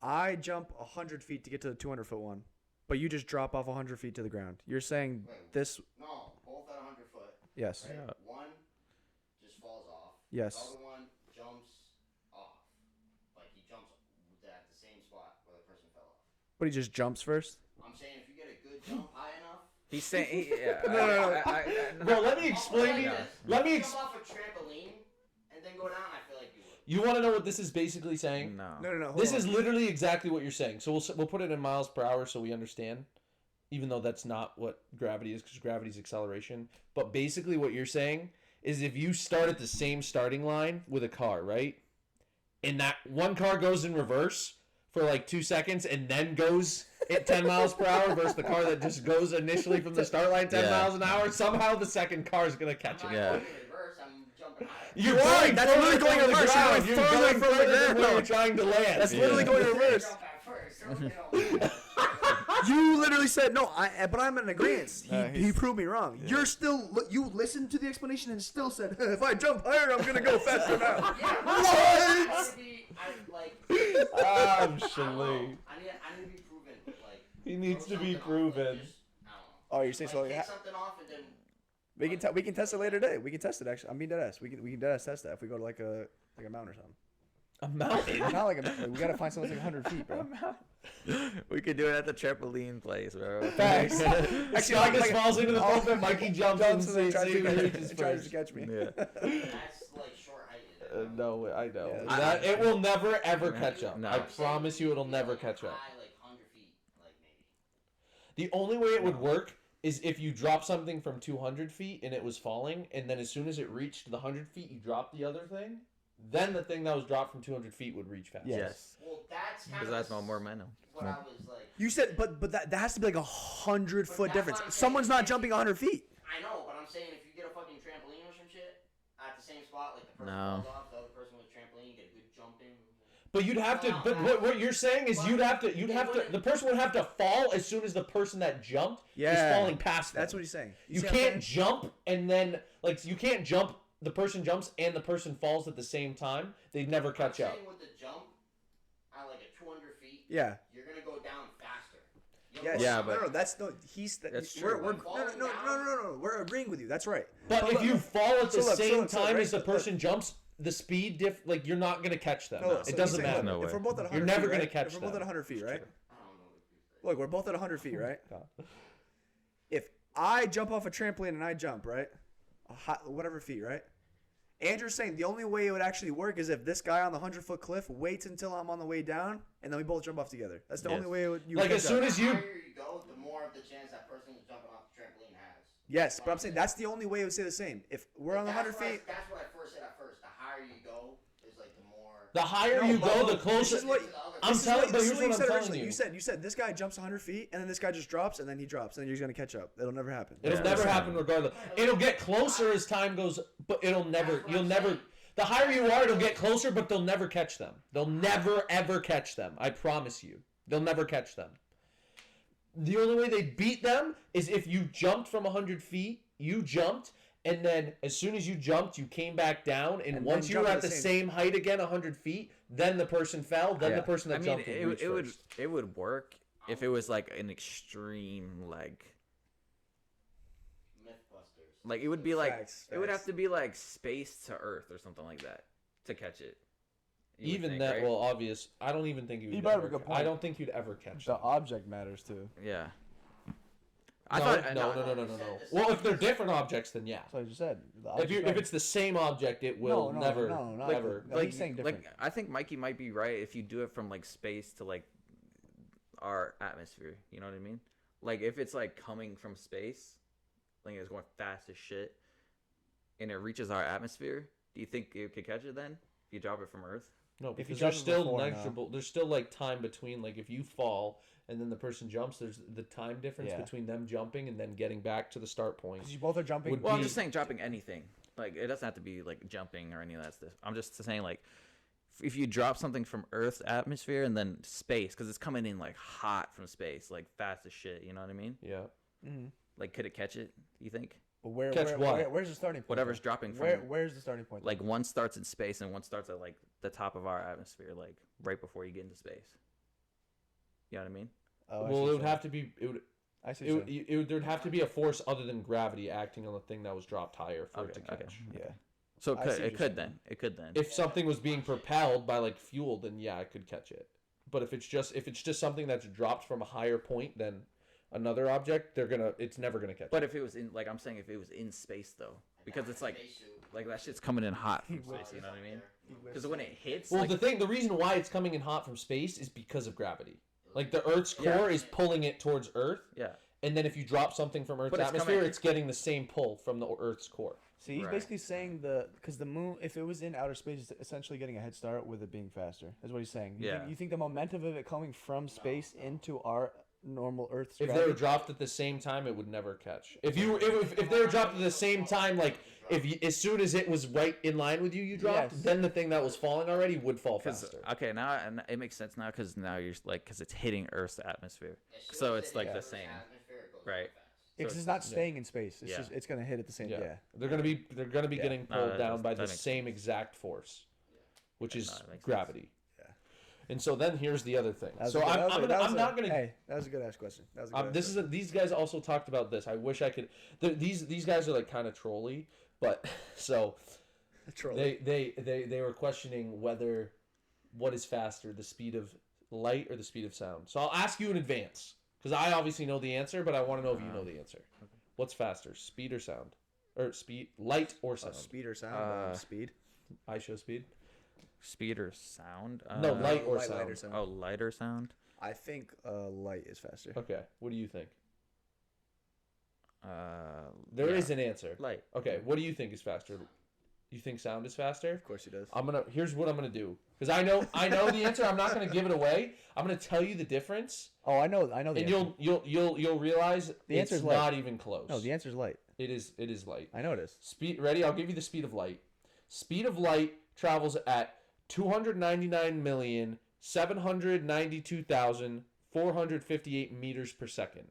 I jump 100 feet to get to the 200-foot one, but you just drop off 100 feet to the ground. You're saying Wait. this? No, both at 100 foot. Yes. Right? Yeah. One just falls off. Yes. The other one jumps off. Like he jumps at the same spot where the person fell off. But he just jumps first. I'm saying if you get a good jump high enough. he's saying, yeah. No. Bro, let me explain. Yeah. Let me. Jump off a trampoline and then go down. I feel like you would. You want to know what this is basically saying? No. No. This is literally exactly what you're saying. So we'll put it in miles per hour so we understand, even though that's not what gravity is, because gravity is acceleration. But basically what you're saying is if you start at the same starting line with a car, right? And that one car goes in reverse for like 2 seconds and then goes at 10 miles per hour versus the car that just goes initially from the start line 10 Yeah. miles an hour, somehow the second car is going to catch I'm it. not Yeah. going in reverse. I'm jumping higher. You're Right, going that's further literally going from the reverse. You're ground. going You're further going from the further than where ground. you're trying to land. That's Yeah. literally going You reverse. jump at first. Don't get You literally said no. But I'm in agreement. He he's- proved me wrong. You're still. You listened to the explanation and still said, if I jump higher, I'm gonna go faster now. I What? I'm I don't Shalee. know. I need to be proven. Like He needs throw to be something off, proven. like, just, I don't know. Oh, you're saying Like, so? take something off and then. We can test it later today. We can test it actually. I'm being dead ass. We can dead ass test that if we go to like a mountain or something. A mountain. Not like a mountain. We gotta find something like 100 feet, bro. We could do it at the trampoline place, bro. Facts. Actually, Scott just like- falls into the Oh. pulpit. Mikey jumps Jumps and and then see who reaches tries to first. catch me. Yeah. That's like short height. No, I know. Yeah. That it will never ever catch up. No. I promise you, it'll never catch up. High, like 100 feet, like maybe. The only way it would work is if you drop something from 200 feet and it was falling, and then as soon as it reached the 100 feet, you drop the other thing. Then the thing that was dropped from 200 feet would reach faster. Yes. Well, that's kind Because of that's no more momentum. what I was like. You said, but that has to be like 100-foot that's difference. what I'm Someone's saying. not jumping 100 feet. I know, but I'm saying if you get a fucking trampoline or some shit at the same spot, like the person No. falls off, the other person with a trampoline, you get a good jump in. But you'd have to. But what you're saying is you'd have to. The person would have to fall as soon as the person that jumped is falling past them. That's what he's saying. You see what I'm can't saying? jump and then you can't jump. The person jumps and the person falls at the same time. They'd never catch I'm up. saying with the jump at like a 200 feet, Yeah. you're gonna go down faster. Yes. Yeah, no, but- no, that's no. He's. That's we're, true. We're, Falling no. down. We're agreeing with you. That's right. But if you fall at the so look, same so time right, as the look. person jumps, the speed like you're not gonna catch them. No, look, so It he's doesn't saying, matter. look, No if we're way. both at 100 You're never feet, gonna right? catch If we're both them. at 100 feet, right? I don't know what you say. Look, we're both at 100 feet, right? If I jump off a trampoline and I jump, right? Whatever feet, right? Andrew's saying the only way it would actually work is if this guy on the 100-foot cliff waits until I'm on the way down, and then we both jump off together. That's the Yes. only way it would. You Like, would as catch soon up. as The you- higher you go, the more of the chance that person is jumping off the trampoline has. Yes, but I'm saying that's the only way it would say the same. If we're on the 100 feet. That's what I first said at first. The higher you go is like the more. The higher No, you go, Bubba, the closer. this is what- I'm This is telling, what- but this is here's what what I'm said telling originally. you. You said this guy jumps 100 feet, and then this guy just drops, and then he drops, and then you're going to catch up. It'll never happen. It'll Yeah. never happen regardless. It'll get closer as time goes, but it'll never. You'll never. The higher you are, it'll get closer, but they'll never catch them. They'll never ever catch them. I promise you. They'll never catch them. The only way they beat them is if you jumped from 100 feet. You jumped, and then as soon as you jumped, you came back down, and And once then you were jump at the the same height again, 100 feet, then the person fell. Then Yeah. the person that jumped would reach first. it would work if it was like an extreme like it would be like Facts, it would have facts. to be like space to Earth or something like that to catch it. You would Even think, that, right? well, obvious. I don't even think you You would. brought up a Ever, good point. I don't think you'd ever catch The them. object matters too. Yeah. No. Well, if they're different objects, then yeah. That's what I just said. The If object if it's the same object, it will never, no, never. No, he's saying different. Like I think Mikey might be right if you do it from like space to like our atmosphere. You know what I mean? Like if it's like coming from space, like it's going fast as shit, and it reaches our atmosphere. Do you think you could catch it then if you drop it from Earth? No, If you because jump there's it still before, no. negligible. There's still like time between. Like if you fall and then the person jumps, there's the time difference Yeah. between them jumping and then getting back to the start point. Because you both are jumping. Would Well, I'm be- just saying dropping anything. Like it doesn't have to be like jumping or any of that stuff. I'm just saying like if you drop something from Earth's atmosphere and then space, because it's coming in like hot from space, like fast as shit. You know what I mean? Yeah. Mhm. Like could it catch it? You think? But where, Catch where, what? where's the starting point? Whatever's though? dropping from Where's the starting point? like one starts in space and one starts at like the top of our atmosphere, like right before you get into space. You know what I mean? Oh, I see Well, what it you're would have to be. It would. I see. It would, it would. There'd have to be a force other than gravity acting on the thing that was dropped higher for it to Okay, catch. Yeah. So it I could, see what it you're could saying. then. It could then. If something was being propelled by like fuel, then yeah, I could catch it. But if it's just something that's dropped from a higher point than another object, it's never gonna catch. But if it was in, like I'm saying, if it was in space though, because it's like that shit's coming in hot from space. You know what I mean? Because when it hits, Well, like, the reason why it's coming in hot from space is because of gravity. Like the Earth's Yeah. core is pulling it towards Earth, yeah, and then if you drop something from Earth's But it's atmosphere, coming- it's getting the same pull from the Earth's core. See, he's Right. basically saying because the moon, if it was in outer space, it's essentially getting a head start with it being faster. Is what he's saying. Yeah. You think the momentum of it coming from space into our normal Earth's If they gravity? were dropped at the same time, it would never catch. If they were dropped at the same time, like as soon as it was right in line with you, you dropped, Yes. then the thing that was falling already would fall faster. okay, now and it makes sense now because now you're like because it's hitting Earth's atmosphere, so it's like the same, right? Because it's not staying in space. It's Yeah. just it's gonna hit at the same. Yeah. Yeah. They're gonna be Yeah. getting No, pulled that down does- by that the makes same exact force, which is that makes sense. gravity. Yeah. And so then here's the other thing. That was So a good- that was a- that was I'm a- not gonna. Hey, that was a good ass question. That was a good. This is these guys also talked about this. I wish I could. These guys are like kind of trolly, but so they were questioning what is faster, the speed of light or the speed of sound. So I'll ask you in advance because I obviously know the answer, but I want to know if you know the answer. What's faster, speed or sound, or light or sound? speed or sound. Speed. I show speed. Speed or sound? No, light or light sound. or sound. Oh, light or sound? I think light is faster. Okay, what do you think? Uh, There is yeah. an answer. Light. Okay, what do you think is faster? You think sound is faster? Of course he does. Here's what I'm gonna do because I know the answer. I'm not gonna give it away. I'm gonna tell you the difference, Oh, I know the and answer. you'll realize The answer's it's light. not even close. No, the answer's light. It is light. I know it is. Speed ready? I'll give you the speed of light. Speed of light travels at 299,792,458 meters per second.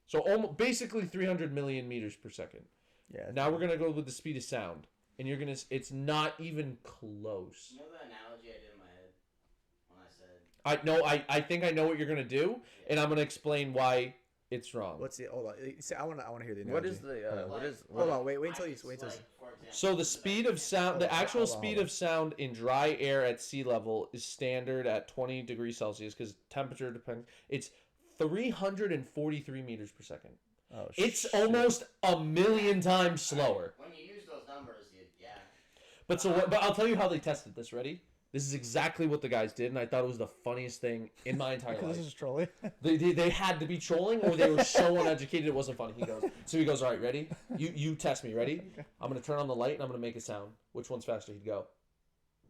So almost basically 300 million meters per second. Yeah. Now we're gonna go with the speed of sound, and you're gonna. It's not even close. You know the analogy I did in my head when I said I think I know what you're gonna do, and I'm gonna explain why it's wrong. What's the? Hold on. I want to hear the. What Analogy. is the? What is? Hold on. Wait until you. Wait until. like, for example, So the speed of sound, the actual Hold on, speed hold on. of sound in dry air at sea level is standard at 20 degrees Celsius because temperature depends. It's 343 meters per second. Oh, It's shit. almost a million times slower. when you use those numbers, yeah. But I'll tell you how they tested this. Ready? This is exactly what the guys did, and I thought it was the funniest thing in my entire Because life. this is trolling. They had to be trolling, or they were so uneducated it wasn't funny. He goes, all right, ready? You test me, ready? I'm gonna turn on the light and I'm gonna make a sound. Which one's faster? He'd go.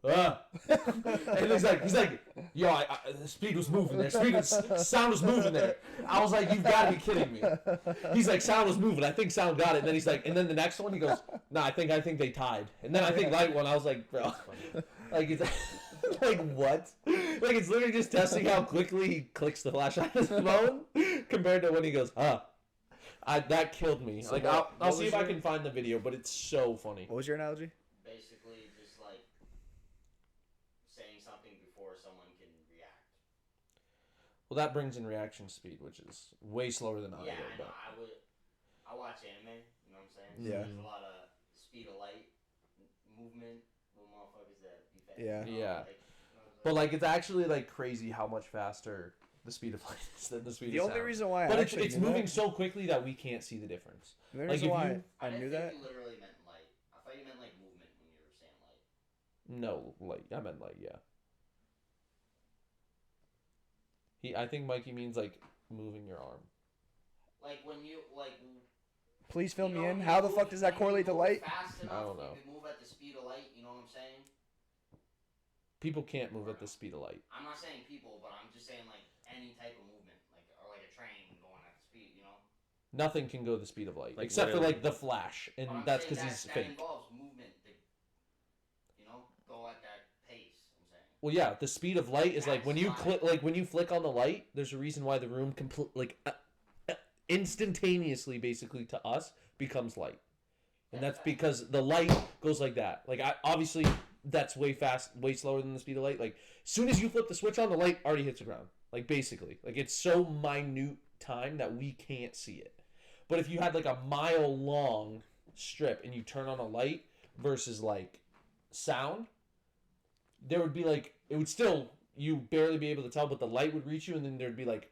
And he's like, yo, the speed was moving there. Sound was moving there. I was like, you've got to be kidding me. He's like, sound was moving. I think sound got it. And then he's like, and then the next one, he goes, nah, I think they tied. And then I think light won. I was like, bro, like it's like what? Like it's literally just testing how quickly he clicks the flashlight on his phone compared to when he goes, that killed me. So like I'll see if I can find the video, but it's so funny. What was your analogy? Basically, just like saying something before someone can react. Well, that brings in reaction speed, which is way slower than Yeah, audio. I know. I watch anime. You know what I'm saying? So Yeah. There's a lot of speed of light, movement, little motherfuckers that be fast. Yeah. Yeah. But like it's actually like crazy how much faster the speed of light is than the speed The of only sound. reason why But I it's actually knew moving that, so quickly that we can't see the difference. the only like, reason if why you- I knew that. You literally meant light. I thought you meant like movement when you were saying light. No, light. I meant light. Yeah. I think Mikey means like moving your arm. Like when you like. Please fill you me know, in. you How the move- fuck does that when you correlate to move light? Fast enough, I don't know. You can move at the speed of light. You know what I'm saying? People can't move at the speed of light. I'm not saying people, but I'm just saying like any type of movement, like or like a train going at the speed. You know. Nothing can go the speed of light, Like, except for literally. like the Flash, and But I'm that's saying because he's that fake. involves movement. You know, go at that pace. I'm saying. Well, yeah, the speed of light is like That's when you light. click, like when you flick on the light. There's a reason why the room instantaneously, basically to us, becomes light, and that's because the light goes like that. Like obviously that's way slower than the speed of light. Like as soon as you flip the switch on, the light already hits the ground. Like basically, like it's so minute time that we can't see it. But if you had like a mile long strip and you turn on a light versus like sound, there would be like it would still you barely be able to tell, but the light would reach you, and then there'd be like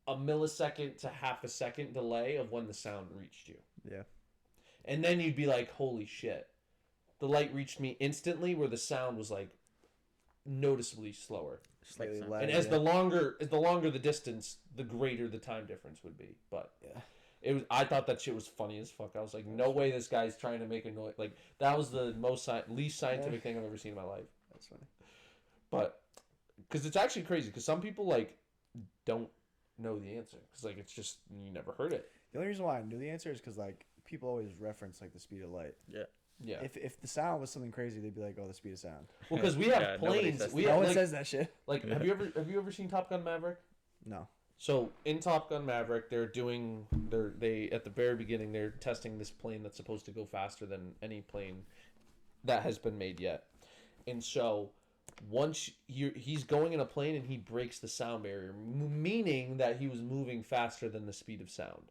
a millisecond to half a second delay of when the sound reached you. Yeah. And then you'd be like, holy shit. The light reached me instantly where the sound was like noticeably slower. Slightly sense. lag, And as yeah. the longer the distance, the greater the time difference would be. But Yeah. I thought that shit was funny as fuck. I was like, no way this guy's trying to make a noise. Like that was the least scientific thing I've ever seen in my life. That's funny. But because it's actually crazy because some people like don't know the answer because like it's just you never heard it. The only reason why I knew the answer is because like people always reference like the speed of light. Yeah. If the sound was something crazy, they'd be like, "Oh, the speed of sound." Well, because we have Yeah, nobody planes. says We that. No have one like, says that shit. like have you ever seen Top Gun Maverick? No. So in Top Gun Maverick, they at the very beginning they're testing this plane that's supposed to go faster than any plane that has been made yet. And so once he's going in a plane and he breaks the sound barrier, meaning that he was moving faster than the speed of sound.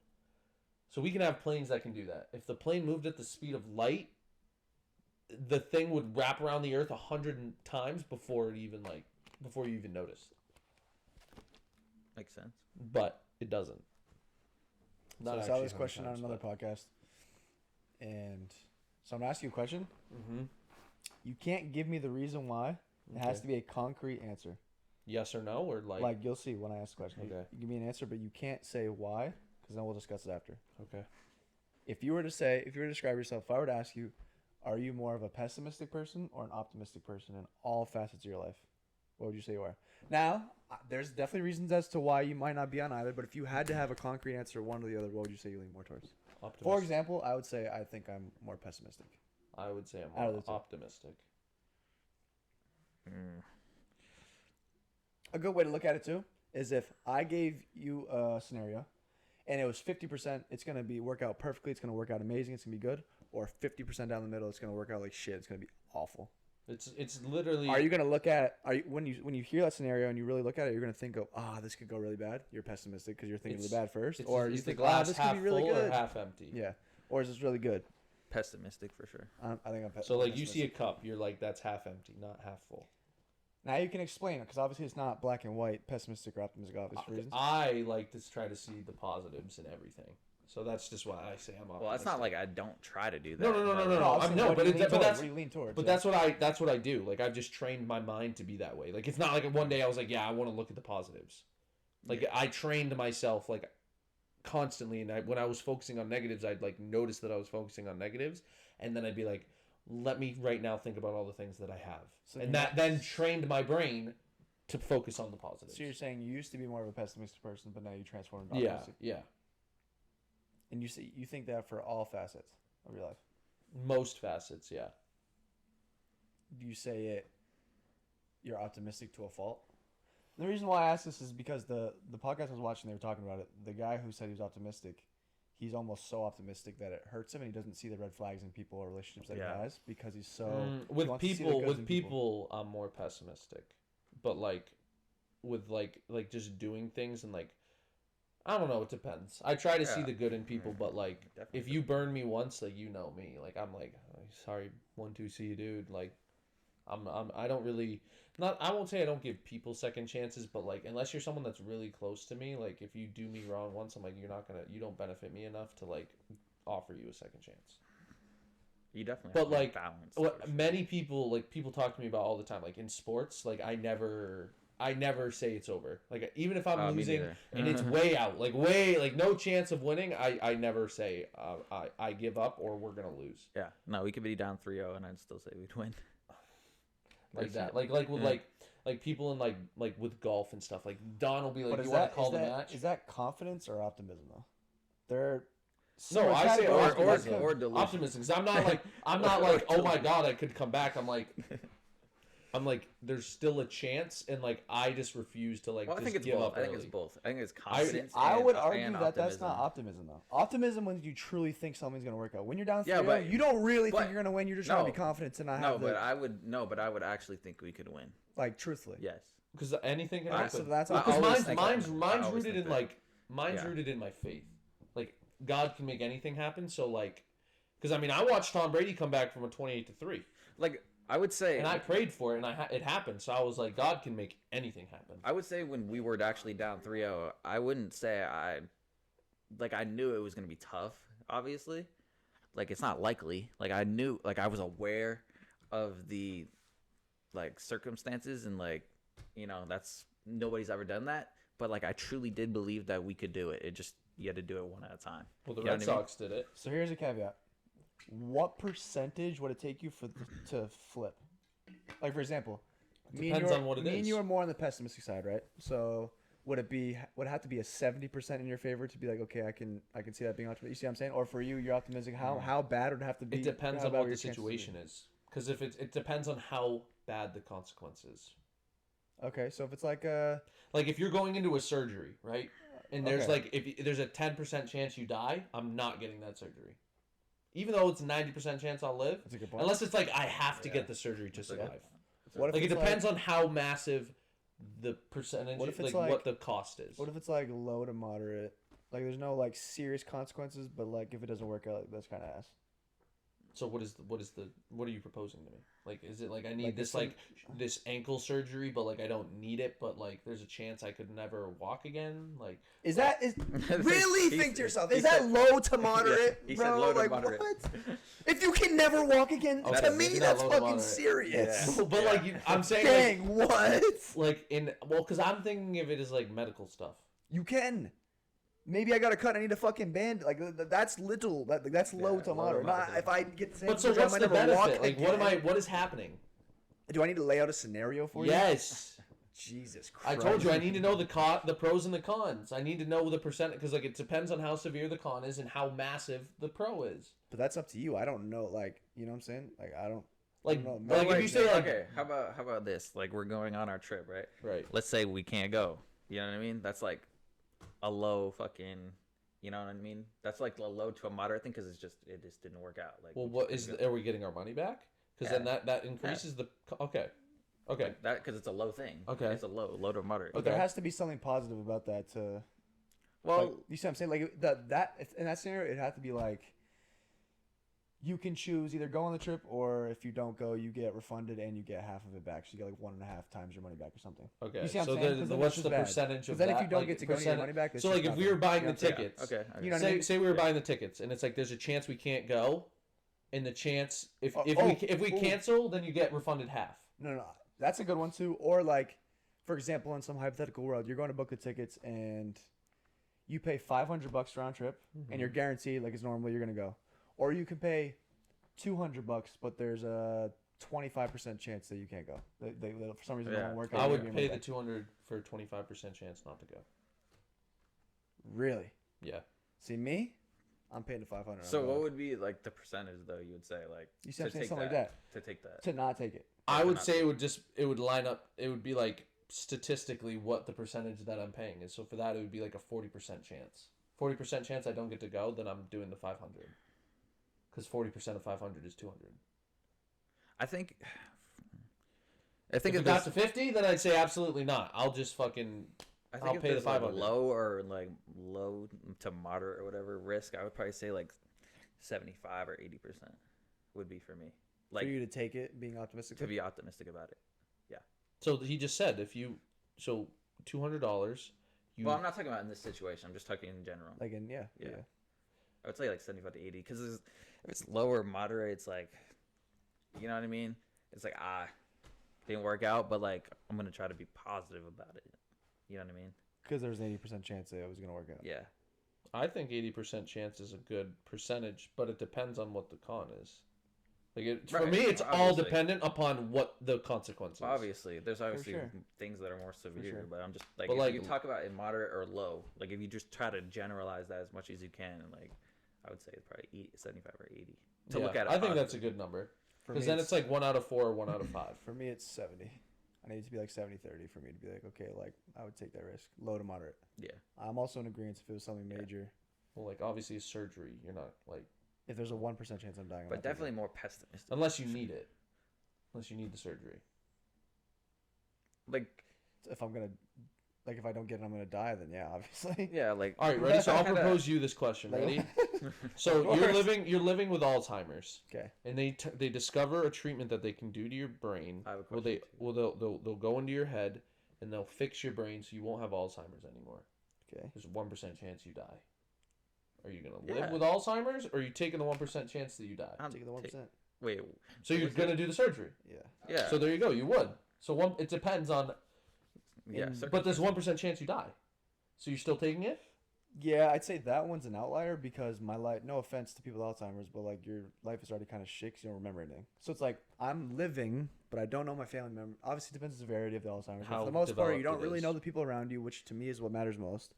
So we can have planes that can do that. If the plane moved at the speed of light, the thing would wrap around the Earth 100 times before you even noticed. Makes sense. But it doesn't. So I saw actually this question on 100 another times, podcast, and so I'm gonna ask you a question. but- Mhm. You can't give me the reason why. It has to be a concrete answer. Yes or no, or Like you'll see when I ask the question. Okay. You give me an answer, but you can't say why, because then we'll discuss it after. Okay. If you were to describe yourself, if I were to ask you, are you more of a pessimistic person or an optimistic person in all facets of your life? What would you say you are? Now, there's definitely reasons as to why you might not be on either, but if you had to have a concrete answer, one or the other, what would you say you lean more towards? Optimistic. For example, I would say I think I'm more pessimistic. I would say I'm Out of more the two. optimistic. A good way to look at it too is if I gave you a scenario and it was 50%, it's going to work out perfectly, it's going to work out amazing, it's going to be good, or 50% down the middle, it's going to work out like shit, it's going to be awful. It's literally. Are you going to look at when you hear that scenario and you really look at it, you're going to think of, this could go really bad. You're pessimistic because you're thinking of the bad first, or you is the think, glass this half could be really full good. or half empty? Yeah, or is this really good? Pessimistic for sure. I think I'm pessimistic. So like you see a cup, you're like that's half empty, not half full. Now you can explain it because obviously it's not black and white, pessimistic or optimistic, obvious reasons. I like to try to see the positives in everything. So that's just why I say I'm optimistic. Well, it's not like I don't try to do that. No. I'm no, saying, but what that's do you lean towards? But that's what I do. Like I've just trained my mind to be that way. Like it's not like one day I was like, yeah, I want to look at the positives. Like I trained myself like constantly, and when I was focusing on negatives, I'd like notice that I was focusing on negatives, and then I'd be like, let me right now think about all the things that I have. So And you're that not- then trained my brain to focus on the positives. So you're saying you used to be more of a pessimistic person, but now you transformed into Yeah, optimistic. yeah. And you think that for all facets of your life. Most facets, yeah. Do you say it? You're optimistic to a fault. The reason why I asked this is because the podcast I was watching, they were talking about it. The guy who said he was optimistic, he's almost so optimistic that it hurts him, and he doesn't see the red flags in people or relationships that Yeah. he has because he's so he With wants to see the people, goods with in people, I'm more pessimistic. But like, with like just doing things and like, I don't know. It depends. I try to see Yeah. the good in people, but like, Definitely. if you burn me once, like you know me. Like I'm like, "Oh, sorry, 1, 2, see you, dude. Like, I don't really not. I won't say I don't give people second chances, but like, unless you're someone that's really close to me, like if you do me wrong once, I'm like, you don't benefit me enough to like offer you a second chance. You definitely. But have to like, balance. what for sure. many people talk to me about all the time, like in sports, like I never say it's over. Like even if I'm Me losing neither. and it's way out, like no chance of winning, I never say I give up or we're gonna lose. Yeah. No, we could be down 3-0 and I'd still say we'd win. Like That's that. it. Like with Yeah. like people in like with golf and stuff. Like Don will be like, But "You is want that, to call is the that, match?" is that confidence or optimism though? They're No, I say categories, but optimism. like- or delusion. Optimism. 'Cause I'm not like, oh my god, I could come back. I'm like, there's still a chance, and like I just refuse to like Well, I just think it's give both. up I think early. it's both. I think it's confidence. I and, would argue and that that's not optimism. optimism though. Optimism when you truly think something's gonna work out. When you're down 3-0, Yeah, but- you don't really but- think you're gonna win. You're just trying to be no. confident to not No, have the but I would actually think we could win. like truthfully. Yes. Because anything can Alright, happen. so that's I Because always mine's think mine's that. I mine's always rooted think in that. like mine's Yeah. rooted in my faith. Like God can make anything happen. So like, because I mean I watched Tom Brady come back from a 28-3, Like I would say, and I prayed for it, and it happened. So I was like, God can make anything happen. I would say when we were actually down 3-0, I wouldn't say I knew it was gonna be tough. Obviously, like it's not likely. Like I knew, like I was aware of the like circumstances and like that's nobody's ever done that. But like I truly did believe that we could do it. It just you had to do it one at a time. Well, the You know Red what I mean? Sox did it. So here's a caveat. What percentage would it take you to flip? Like for example, Depends on what it me and is. you are more on the pessimistic side, right? So would it have to be a 70% in your favor to be like, okay, I can see that being optimistic? You see what I'm saying? Or for you, you're optimistic. How bad would it have to be? It depends how on bad what were the your chances to situation be? is. Because if it depends on how bad the consequence is. Okay, so if it's like Like if you're going into a surgery, right? And there's Okay. like if there's a 10% chance you die, I'm not getting that surgery. Even though it's a 90% chance I'll live, that's a good point. unless it's like I have to Yeah. get the surgery to That's a good- survive. What if Like it it's depends on how massive the percentage, What if it's like like- what the cost is. What if it's like low to moderate? Like there's no like serious consequences, but like if it doesn't work out, like, that's kind of ass. So what are you proposing to me? Like is it like I need Like this this like this ankle surgery, but like I don't need it, but like there's a chance I could never walk again? Like Is that really He think to said- yourself? he Is that said- low to moderate, he bro? said low to like moderate. what? If you can never walk again, Okay, to maybe me not that's low to fucking moderate. serious. Yeah. but like I'm saying Dang, what? like because I'm thinking of it as like medical stuff. You can. Maybe I got to cut. I need a fucking band. Like that's little. That's low Yeah, to low to moderate. Not moderate. if I get the same. But so surgery, I what's might the never walk benefit? Like again. what is happening? Do I need to lay out a scenario for you? Yes. Jesus I Christ. told you I need to know the pros and the cons. I need to know the percent because like it depends on how severe the con is and how massive the pro is. But that's up to you. I don't know. Like you know what I'm saying? Like I don't. Like, No, like if you say like okay, how about this? Like we're going on our trip, right? right. Let's say we can't go. You know what I mean? That's like a low fucking. You know what I mean? That's like a low to a moderate thing because it just didn't work out. Like Well, we what just is? couldn't go. Are we getting our money back? Because then that increases the. Okay. Okay. Like that because it's a low thing. Okay. It's a low to moderate. But there has to be something positive about that to. Well, Like, you see what I'm saying? Like that in that scenario, it had to be like. You can choose either go on the trip or if you don't go, you get refunded and you get half of it back. So you get like 1.5 times your money back or something. Okay. You see what so I'm saying? 'Cause then what's it's the just bad. percentage of Because then that? if you don't like, get to go, and get your money back. It's So just like if we were nothing. buying You know the what I'm saying? tickets, okay. You know what I say mean? say we were buying the tickets, and it's like there's a chance we can't go, and the chance if Oh, if we oh. cancel, then you get refunded half. No, that's a good one too. Or like, for example, in some hypothetical world, you're going to book the tickets and you pay $500 round trip, and you're guaranteed like it's normally you're gonna go, or you can pay $200, but there's a 25% chance that you can't go. They for some reason Yeah. don't want to work out. I Give me would my pay the back. 200 for a 25% chance not to go. Really? Yeah. See me? I'm paying the 500. So I'm what going. would be like the percentage though? You would say like You said to take something like that to take that. to not take it. I would not say it would line up. It would be like statistically what the percentage that I'm paying is. So for that, it would be like a 40% chance. 40% chance I don't get to go, then I'm doing the 500. Because 40% of 500 is 200. I think If it got to 50, then I'd say absolutely not. I'll just fucking. I'll if pay the there's, like, 500. low or like low to moderate or whatever risk, I would probably say like 75 or 80% would be for me. Like For you to take it, being optimistic. to be optimistic about it. So he just said if you $200. You Well, I'm not talking about in this situation. I'm just talking in general. Like in yeah. Yeah. I would say like 75 to 80 because if it's low or moderate, it's like, you know what I mean? It's like didn't work out, but like I'm gonna try to be positive about it. You know what I mean? Because there's an 80% chance that it was gonna work out. Yeah. I think 80% chance is a good percentage, but it depends on what the con is. Like for Right, me, it's all obviously. dependent upon what the consequences. Obviously, there's obviously sure. things that are more severe, sure. but I'm just like, But, if like- you talk about in moderate or low, like if you just try to generalize that as much as you can, and like I would say it's probably 75 or 80 to look at it. I think that's a positively. good number For because me, then it's like 1 out of 4 or 1 out of 5. For me, it's 70. I need it to be like 70-30 for me to be like, okay, like I would take that risk, low to moderate. Yeah. I'm also in agreement if it was something Yeah. major. Well, like obviously surgery, you're not like If there's a 1% chance I'm dying, I'm But not taking definitely it. more pessimistic. unless you need it, unless you need the surgery. Like, If I'm gonna, like, if I don't get it, I'm gonna die. Then yeah, obviously. yeah, like. All right, ready? So I'll Kinda- propose you this question. Like- Ready? So Of you're course. living with Alzheimer's, Okay. and they discover a treatment that they can do to your brain. I have a Well, question, they'll go into your head and they'll fix your brain so you won't have Alzheimer's anymore. Okay. There's a 1% chance you die. Are you gonna Yeah. live with Alzheimer's, or are you taking the 1% chance that you die? I'm Taking the 1%. Wait, So you're was gonna do the surgery. Yeah. yeah. So there you go. You would. So it depends on. yeah, But there's 1% chance you die. So you're still taking it? Yeah, I'd say that one's an outlier because my life. No offense to people with Alzheimer's, but like your life is already kind of shit 'cause you don't remember anything. So it's like I'm living, but I don't know my family member. Obviously, it depends on the severity of the Alzheimer's. But How for the most part, you developed don't it really is. know the people around you, which to me is what matters most.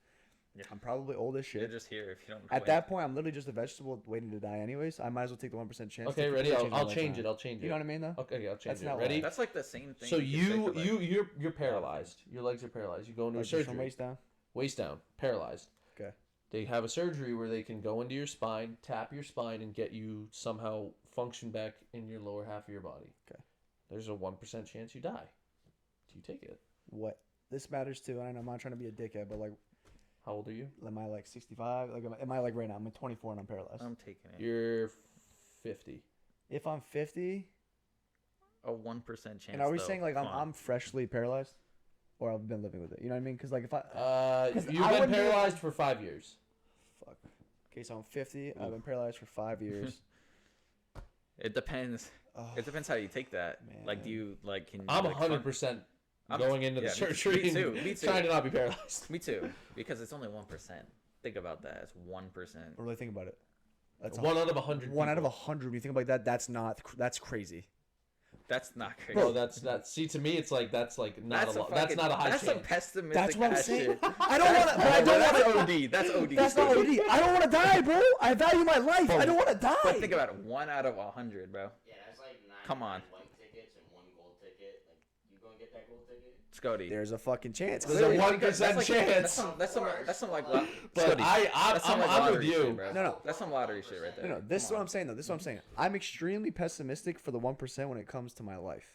Yeah. I'm probably old as You're shit. just here if you don't. At wait. that point, I'm literally just a vegetable waiting to die anyways. I might as well take the 1% chance. Okay, to ready? completely I'll my change lifestyle. it. I'll change it. You know what I mean, though? Okay, I'll change That's it. not Ready? That's like the same thing. So could say for, like, you're paralyzed. Your legs are paralyzed. You go into a Like, just from surgery. waist down. Waist down, paralyzed. Okay. They have a surgery where they can go into your spine, tap your spine, and get you somehow function back in your lower half of your body. Okay. There's a 1% chance you die. Do you take it? What? This matters too. And I'm not trying to be a dickhead, but like, How old are you? am I like 65? Like, am I like right now? I'm 24 and I'm paralyzed. I'm taking it. You're 50. If I'm 50, A 1% chance. and are we though. saying like Come I'm on. freshly paralyzed, or I've been living with it? You know what I mean? Because like if I 'Cause You've I been wouldn't be- paralyzed for 5 years. fuck. Okay, so I'm 50. I've been paralyzed for 5 years. It depends. Oh, It depends how you take that. Like, do man. you like? Can you, I'm like, 100% I'm- going into the yeah, surgery me too, and me too. trying to not be paralyzed. Me too, because it's only 1%. Think about that. It's 1%. But really think about it. That's One out of 100. one out of 100. When you think about that, that's crazy. That's not crazy. Bro, that's see to me it's like that's like not a lot. That's not a high That's chance. some pessimistic. That's what I'm ass saying. shit. I don't want to, but I don't want That's to. OD. That's OD. That's not OD. I don't want to die, bro. I value my life. I don't want to die. But think about it. 1 out of 100, bro. Yeah, that's like 9 Come on. white tickets and 1 gold ticket. Like, you gonna get that gold ticket? Scotty. There's a fucking chance. There's Clearly. a 1% chance. That's some like. But Scotty, I'm that's some, like, with lottery you. shit, bro. No. That's some lottery shit right there. No, this is Come what on. I'm saying, though. This is what I'm saying. I'm extremely pessimistic for the 1% when it comes to my life.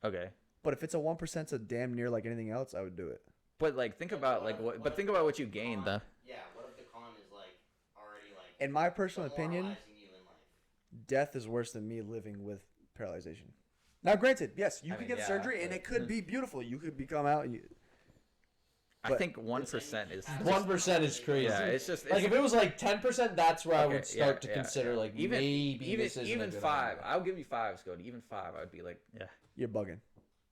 Okay. But if it's a 1% to damn near like anything else, I would do it. But like, think about like what. But think about what you gained, though. Yeah, what if the con is like already like In my personal opinion, demoralizing you in life? death is worse than me living with paralyzation. Now, granted, yes, you I could mean, get yeah, surgery and but- it could be beautiful. You could become out. I But- think 1% is. 1% is crazy. Yeah, it's just like if it was like 10%, that's where I Okay, would start to yeah, consider yeah. like even maybe this isn't a even good 5. idea. I'll give you 5, Scotty. Even 5, I'd be like, yeah. You're bugging.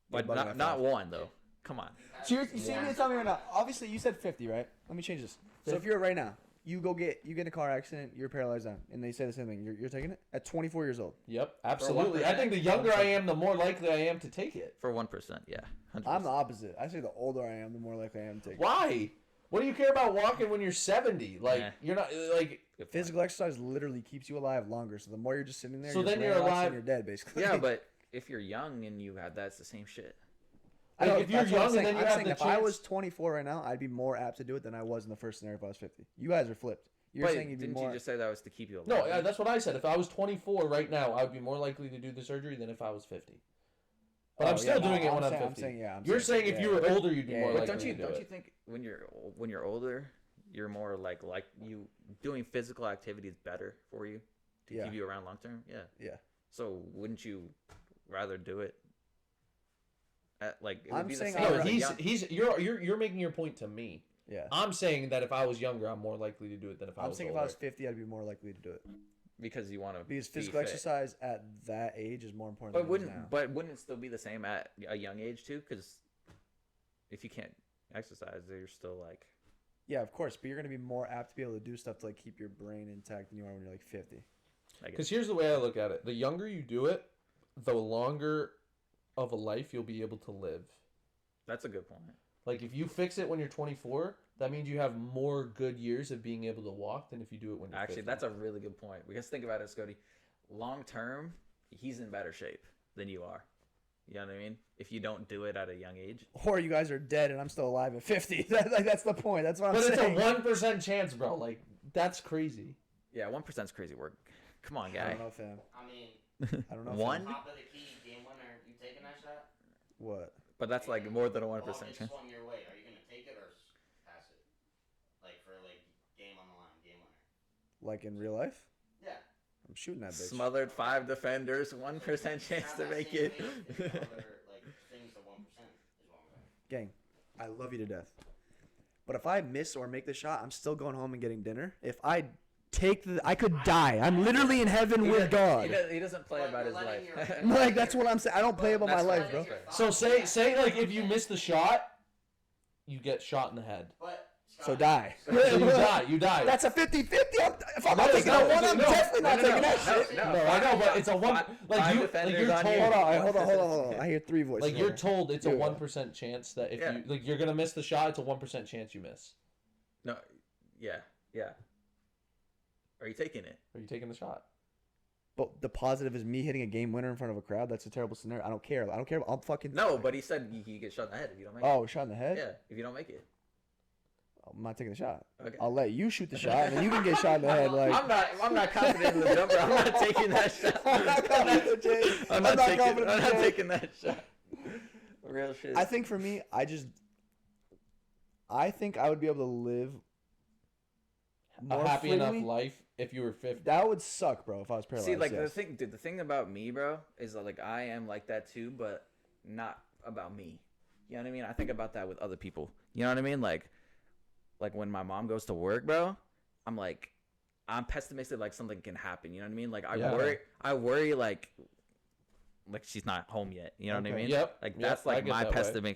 But You're bugging at not 5. 1 though. Come on. So you see me telling me right now. Obviously, you said 50, right? Let me change this. So if you're right now, you get in a car accident, you're paralyzed now, and they say the same thing. You're taking it at 24 years old. Yep, absolutely. I think the younger I am, the more likely I am to take it. For 1%, yeah. 100%. I'm the opposite. I say the older I am, the more likely I am to take it. Why? What do you care about walking when you're 70? Like you're not like Physical exercise literally keeps you alive longer. So the more you're just sitting there, So then you're alive. and you're dead, basically. Yeah, but if you're young and you have that, it's the same shit. I know, if you're that's what I'm young and saying. then you I'm have saying the if I chance- was 24 right now, I'd be more apt to do it than I was in the first scenario if I was 50. You guys are flipped. You're But saying you'd be didn't more. you just say that was to keep you alive? no, yeah, that's what I said. If I was 24 right now, I would be more likely to do the surgery than if I was 50. But I'm still doing it when I'm 50. I'm saying, yeah. You're saying if you were older, you'd be more But likely don't you to do it. think when you're older, you're more like you doing physical activity is better for you to Yeah. keep you around long term? Yeah. Yeah. So wouldn't you rather do it? It would I'm be saying the I same. No, would- as you're making your point to me. Yeah. I'm saying that if I was younger, I'm more likely to do it than if I I'm was saying older. if I was 50, I'd be more likely to do it. because you want to Because be physical fit. exercise at that age is more important But than it is now. wouldn't it still be the same at a young age too? Because if you can't exercise, you're still like. Yeah, of course. But you're going to be more apt to be able to do stuff to like keep your brain intact than you are when you're like 50. Because here's the way I look at it: the younger you do it, the longer of a life you'll be able to live. That's a good point. Like if you fix it when you're 24, that means you have more good years of being able to walk than if you do it when you're Actually, 50. that's a really good point. Because think about it, Scotty. Long term, he's in better shape than you are. You know what I mean? If you don't do it at a young age. Or you guys are dead and I'm still alive at 50. That's the point. That's what I'm But it's a saying. 1% chance, bro. Like that's crazy. Yeah, 1% is crazy work. Come on, I guy. don't know, fam. I mean, I don't know. One? Fam. top of the key, game winner. You taking that shot? What? But that's like more than a 1% Ball gets chance. swung your way. Are you gonna take it or pass it? Like for like game on the line, game winner. Like in real life? Yeah. I'm shooting that bitch. Smothered 5 defenders, 1% chance Have to that make same it. faith in other, like things to 1% is what I'm saying. Gang, I love you to death. But if I miss or make the shot, I'm still going home and getting dinner. If I I could die. I'm literally in heaven with God. He doesn't play about his life. Like, that's what I'm saying. I don't play about my That's life, fine. bro. So say like if you miss the shot, you get shot in the head. But So die. So you die. You die. That's a 50-50. If I'm No, not it's taking a not. one, I'm No, definitely not taking that shit. No, I know, but it's a one. Five Like defenders you're on told. you. Hold on. I hear three voices. Like you're told it's a Dude. 1% chance that if Yeah. you like you're gonna miss the shot, it's a 1% chance you miss. No, yeah. Are you taking it? Are you taking the shot? But the positive is me hitting a game winner in front of a crowd. That's a terrible scenario. I don't care. I'm fucking. No, but he said you get shot in the head if you don't make it. Oh, shot in the head? Yeah, if you don't make it. I'm not taking the shot. Okay. I'll let you shoot the shot, and then you can get shot in the head. Like I'm not confident in the jumper. I'm not taking that shot. I'm not confident, Jay. I'm not Jay. taking that shot. Real shit. I think for me, I think I would be able to live more A happy freely. enough life if you were 50. That would suck, bro. If I was paralyzed. See, like yes. the thing about me, bro, is that like I am like that too, but not about me. You know what I mean? I think about that with other people. You know what I mean? Like when my mom goes to work, bro, I'm pessimistic. Like something can happen. You know what I mean? Like I worry like she's not home yet. You know what I Okay. mean? Yep. Like Yep, that's I like get my that way.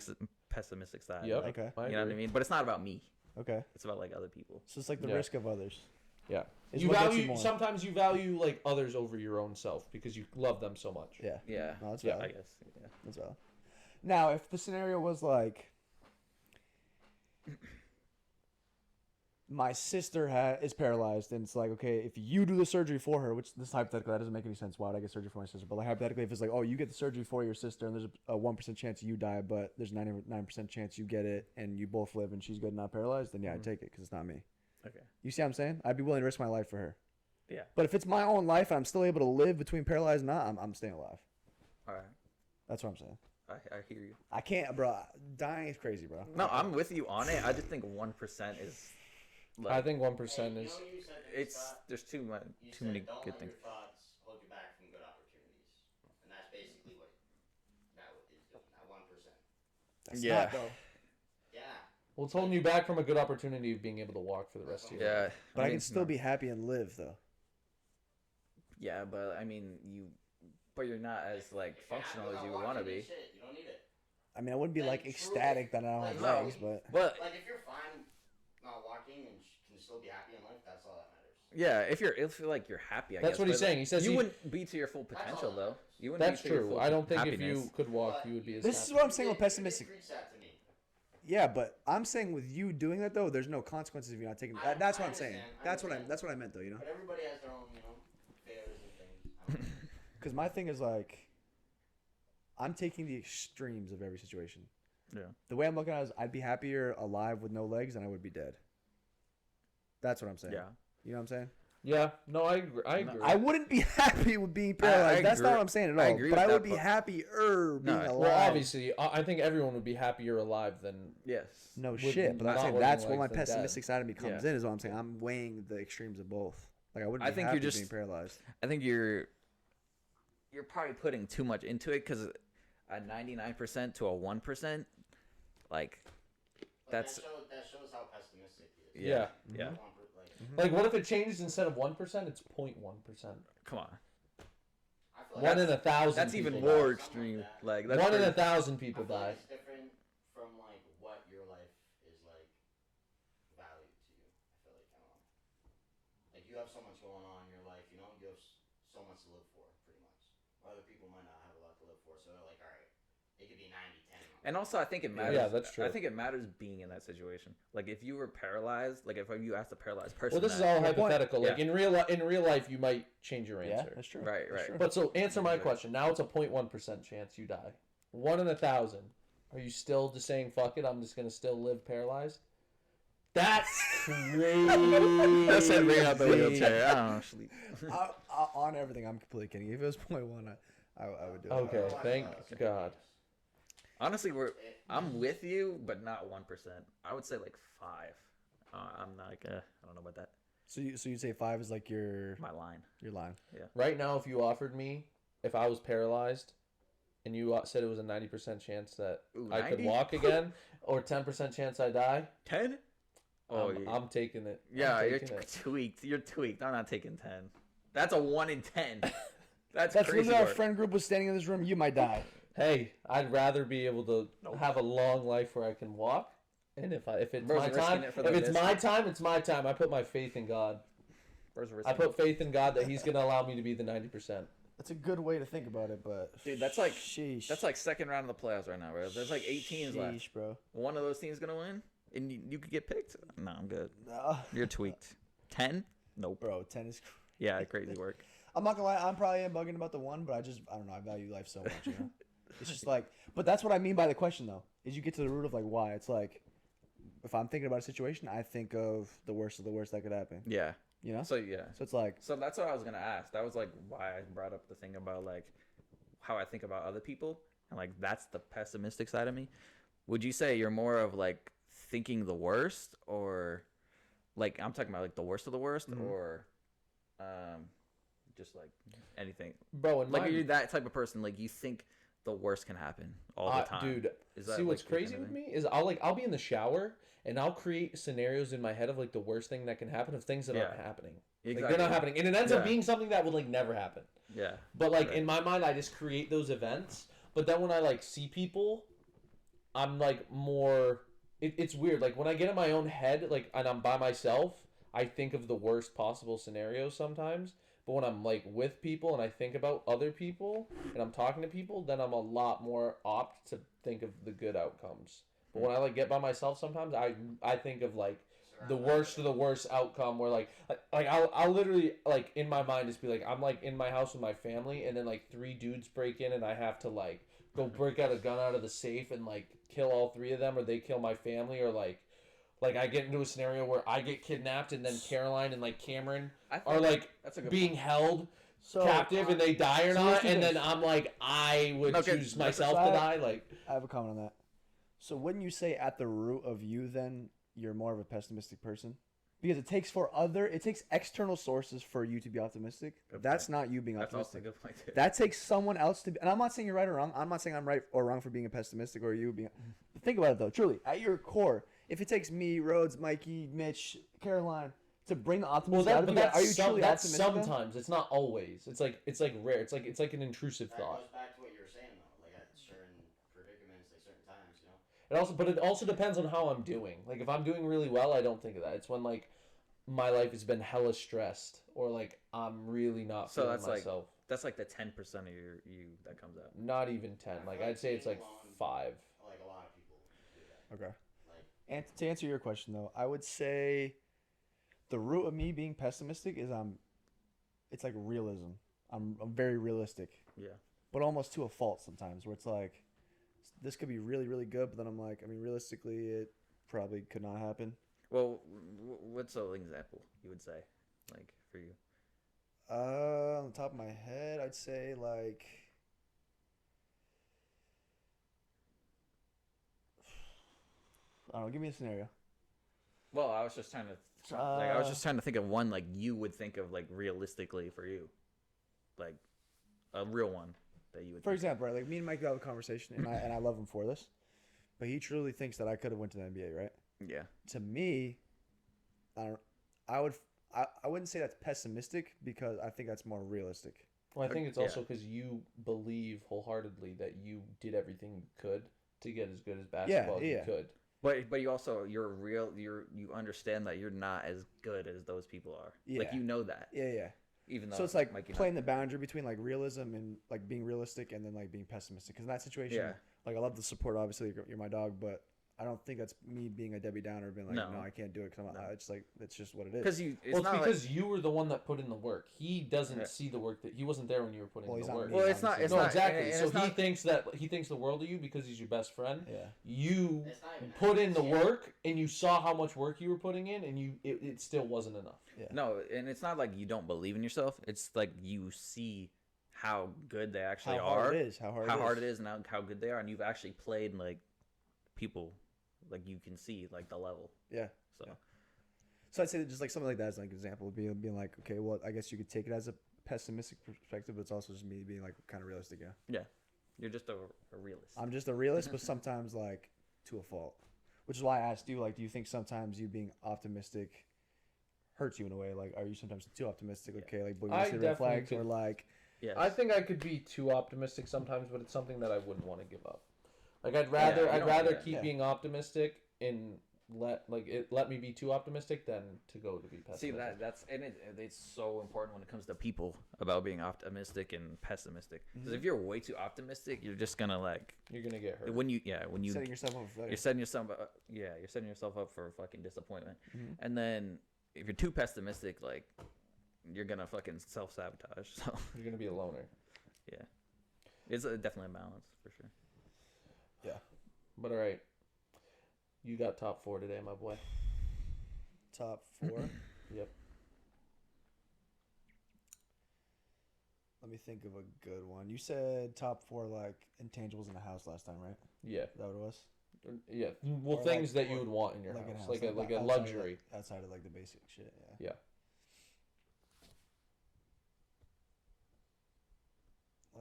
pessimistic side. Yep. Like, Okay. I you know what I agree. mean? But it's not about me. Okay. It's about like other people. So it's like the Yeah. risk of others. Yeah. Is You what gets value more. sometimes you value like others over your own self because you love them so much. Yeah. Yeah. No, that's Yeah, valid. I guess. Yeah. That's valid. Now, if the scenario was like my sister is paralyzed, and it's like, okay, if you do the surgery for her, which this hypothetically that doesn't make any sense. Why would I get surgery for my sister? But like hypothetically, if it's like, oh, you get the surgery for your sister, and there's a 1% chance you die, but there's 99% chance you get it, and you both live, and she's good and not paralyzed, then yeah, I'd take it because it's not me. Okay. You see what I'm saying? I'd be willing to risk my life for her. Yeah. But if it's my own life and I'm still able to live between paralyzed and not, I'm staying alive. All right. That's what I'm saying. I hear you. I can't, bro. Dying is crazy, bro. No, I'm with you on it. I just think 1% is. Like, I think 1% Hey, is. you know you said this, it's Scott? there's too You many said, don't good let things. your thoughts hold you back from good opportunities, and that's basically what that is doing. That 1%. That's Yeah. not, though. Yeah. Well, it's holding you back from a good opportunity of being able to walk for the rest of your life. Yeah, But I mean, can still no. be happy and live, though. Yeah, but I mean but you're not as like If you're functional happy as you without would want to walking, be. shit, you don't need it. I mean, I wouldn't be Like, like ecstatic that I don't have like, legs, but But Like if you're fine not walking clean and can still be happy in life, that's all that matters. Yeah, if you're like you're happy, I That's guess. what he's but saying. He says you he- wouldn't be to your full That's all potential that though. matters. You wouldn't That's be to your true. full I don't think happiness. if you could walk, But you would be as This happy. is what I'm saying You with did- you did pessimistic. preach that to me. Yeah, but I'm saying with you doing that though, there's no consequences if you're not taking. That's what I'm saying. understand, I That's what understand. that's what I meant though. You know, But everybody has their own, failures and things. I don't know. because my thing is like, I'm taking the extremes of every situation. Yeah. The way I'm looking at it is, I'd be happier alive with no legs than I would be dead. That's what I'm saying. Yeah. You know what I'm saying? Yeah, no, I agree. I agree. I wouldn't be happy with being paralyzed. That's not agree- what I'm saying at all. I agree but with I would that be part. happier being No, alive. well, obviously, I think everyone would be happier alive than. Yes. No with shit. But I'm not saying working that's where my legs than dead. pessimistic side of me comes Yeah. in. Is what I'm saying. I'm weighing the extremes of both. Like I wouldn't I be think happy you're just- being paralyzed. I think you're probably putting too much into it because a 99% to a 1%, like But that's that shows how pessimistic he is. Yeah. yeah. Like, what if it changes instead of 1%? It's 0.1%. Come on, I feel One in 1,000. that's even people more die. extreme. Something Like that's One in pretty- 1,000 I people feel die. like it's different from like what your life is like valued to you. I feel like I don't know. Like you have so much going on in your life, you have so much to live for, pretty much. Other people might not have a lot to live for, so they're like, all right, it could be 90-10. And also, I think it matters. Yeah, that's true. I think it matters being in that situation. Like if you were paralyzed, like if you asked a paralyzed person. Well, this is that- all hypothetical. Like Yeah. in real life, you might change your Yeah, answer. that's true. Right, That's right. true. But so answer my question. Now it's a 0.1% chance you die. 1 in 1,000. Are you still just saying fuck it? I'm just gonna still live paralyzed. That's crazy. I said bring out the wheelchair. I don't know. Sleep. On everything, I'm completely kidding. If it was 0.1, I would do it. Okay, thank God. Honestly, I'm with you, but not 1%. I would say like 5. I'm not like I don't know about that. So you'd say 5 is like your My line. line. Right now, if you offered me, if I was paralyzed, and you said it was a 90% chance that Ooh, I could 90? walk again, or 10% chance I die, 10? Oh, I'm taking it. yeah, I'm you're taking it. tweaked. You're tweaked. I'm not taking 10. That's a 1 in 10. That's That's crazy. literally our work. friend group was standing in this room. You might die. Hey, I'd rather be able to have a long life where I can walk, and if it's Bro's my risking time, it for if the it's biscuit. my time, it's my time. I put my faith in God. Where's the I put faith in God that He's gonna allow me to be the 90%. That's a good way to think about it, but Dude, that's like sheesh. that's like second round of the playoffs right now, bro. There's like 8 teams left. Sheesh, bro. One of those teams gonna win, and you could get picked. No, I'm good. Nah, You're tweaked. 10? Nope. bro, 10 is. Yeah, crazy work. I'm not gonna lie. I'm probably bugging about the 1, but I don't know. I value life so much. You know, it's just like. But that's what I mean by the question, though. Is you get to the root of like why. It's like, if I'm thinking about a situation, I think of the worst of the worst that could happen. Yeah. You know. So yeah. So it's like. So that's what I was gonna ask. That was like why I brought up the thing about like how I think about other people, and like that's the pessimistic side of me. Would you say you're more of like thinking the worst, or like I'm talking about like the worst of the worst, Mhm. or just like anything? Bro, and Like are you that type of person? Like you think the worst can happen all the time, dude. Is See what's like, your crazy kind of with thing? me is I'll be in the shower and I'll create scenarios in my head of like the worst thing that can happen of things that aren't Yeah. happening. Exactly. Like they're not happening, and it ends up Yeah. being something that would like never happen. Yeah. But like Right. in my mind, I just create those events. But then when I like see people, I'm like more. It's weird. Like when I get in my own head, like and I'm by myself, I think of the worst possible scenarios sometimes. But when I'm like with people and I think about other people and I'm talking to people, then I'm a lot more apt to think of the good outcomes. But when I like get by myself, sometimes I think of like the worst of the worst outcome where like I'll literally like in my mind just be like I'm like in my house with my family and then like 3 dudes break in and I have to like go break out a gun out of the safe and like kill all 3 of them or they kill my family or like I get into a scenario where I get kidnapped and then Caroline and like Cameron I think are like that's a good being point. held So captive and they die or so not let's do and this. then I'm like I would Okay, choose that's myself aside. to die like I have a comment on that. So wouldn't you say at the root of you then you're more of a pessimistic person? Because it takes external sources for you to be optimistic. Good That's point. not you being That's also a optimistic. good point too. That takes someone else to be, and I'm not saying you're right or wrong. I'm not saying I'm right or wrong for being a pessimistic or you being. But think about it though, truly, at your core, if it takes me, Rhodes, Mikey, Mitch, Caroline to bring the optimism out of you, are you truly that's optimistic? then? sometimes it's not always it's like rare it's like an intrusive That thought. goes back to what you were saying though, like at certain predicaments, like certain times, It it also depends on how I'm doing. Like if I'm doing really well, I don't think of that. It's when like my life has been hella stressed or like I'm really not So feeling that's myself. that's like the 10% of you that comes out. Not even 10. Like I'd say it's like 5. Like a lot of people do that. Okay. Like And to answer your question though, I would say the root of me being pessimistic is it's like realism. I'm very realistic, Yeah. but almost to a fault sometimes where it's like this could be really really good, but then I'm like, I mean realistically it probably could not happen. Well, what's an example you would say, like for you? On the top of my head, I'd say like I don't know, give me a scenario. Well, I was just trying to think of one like you would think of like realistically for you, like a real one that you would. For think example, right, like me and Mike have a conversation, and I love him for this, but he truly thinks that I could have went to the NBA, right? of. Yeah. To me, I don't. I would. I wouldn't say that's pessimistic because I think that's more realistic. Well, I think it's Yeah. also because you believe wholeheartedly that you did everything you could to get as good as basketball as you yeah. could. But you also you understand that you're not as good as those people are. Like Yeah. you know that. Yeah, yeah. Even though So it's like you're not- playing the boundary between like realism and like being realistic and then like being pessimistic. Because in that situation, Yeah. like I love the support. Obviously, you're my dog, but I don't think that's me being a Debbie Downer, being like, No. no, I can't do it because No. it's like it's just what it is. Because you, it's Well, it's not because you were the one that put in the work. He doesn't Yeah. see the work that he wasn't there when you were putting Well, in he's the not work. me, Well, it's not- obviously. it's No, not- exactly. and So it's not- he thinks the world of you because he's your best friend. Yeah. You It's not even put in the yeah. work and you saw how much work you were putting in, and it still wasn't enough. No, and it's not like you don't believe in yourself. It's like you see how good they actually how are, hard it is, how hard it is, and how good they are, and you've actually played like people, like you can see like the level. Yeah. So Yeah. So I'd say that just like something like that as like an example of being like, okay, well, I guess you could take it as a pessimistic perspective, but it's also just me being like kind of realistic. Yeah. you're just a realist. I'm just a realist, but sometimes like to a fault, which is why I asked you, like, do you think sometimes you being optimistic hurts you in a way? Like, are you sometimes too optimistic? Okay, like, boy, you I see the red definitely flags, or could- like, Yes. I think I could be too optimistic sometimes, but it's something that I wouldn't want to give up. Like I'd rather Yeah. keep being optimistic and let me be too optimistic than to go to be pessimistic. See that's and it's so important when it comes to people about being optimistic and pessimistic. Because if you're way too optimistic, you're just gonna like You're gonna get hurt. when you setting yourself up for failure. you're setting yourself up for fucking disappointment. Mhm. And then if you're too pessimistic, like you're gonna fucking self-sabotage. So You're gonna be a loner. it's definitely a balance for sure. But all right, you got top 4 today, my boy. Top 4. Yep. Let me think of a good one. You said top 4 like intangibles in the house last time, right? Yeah. Is that what it was? Yeah. Well, Or things like- that you would want in your Like in house, house, like a outside of, luxury. outside of like the basic shit. Yeah. Yeah.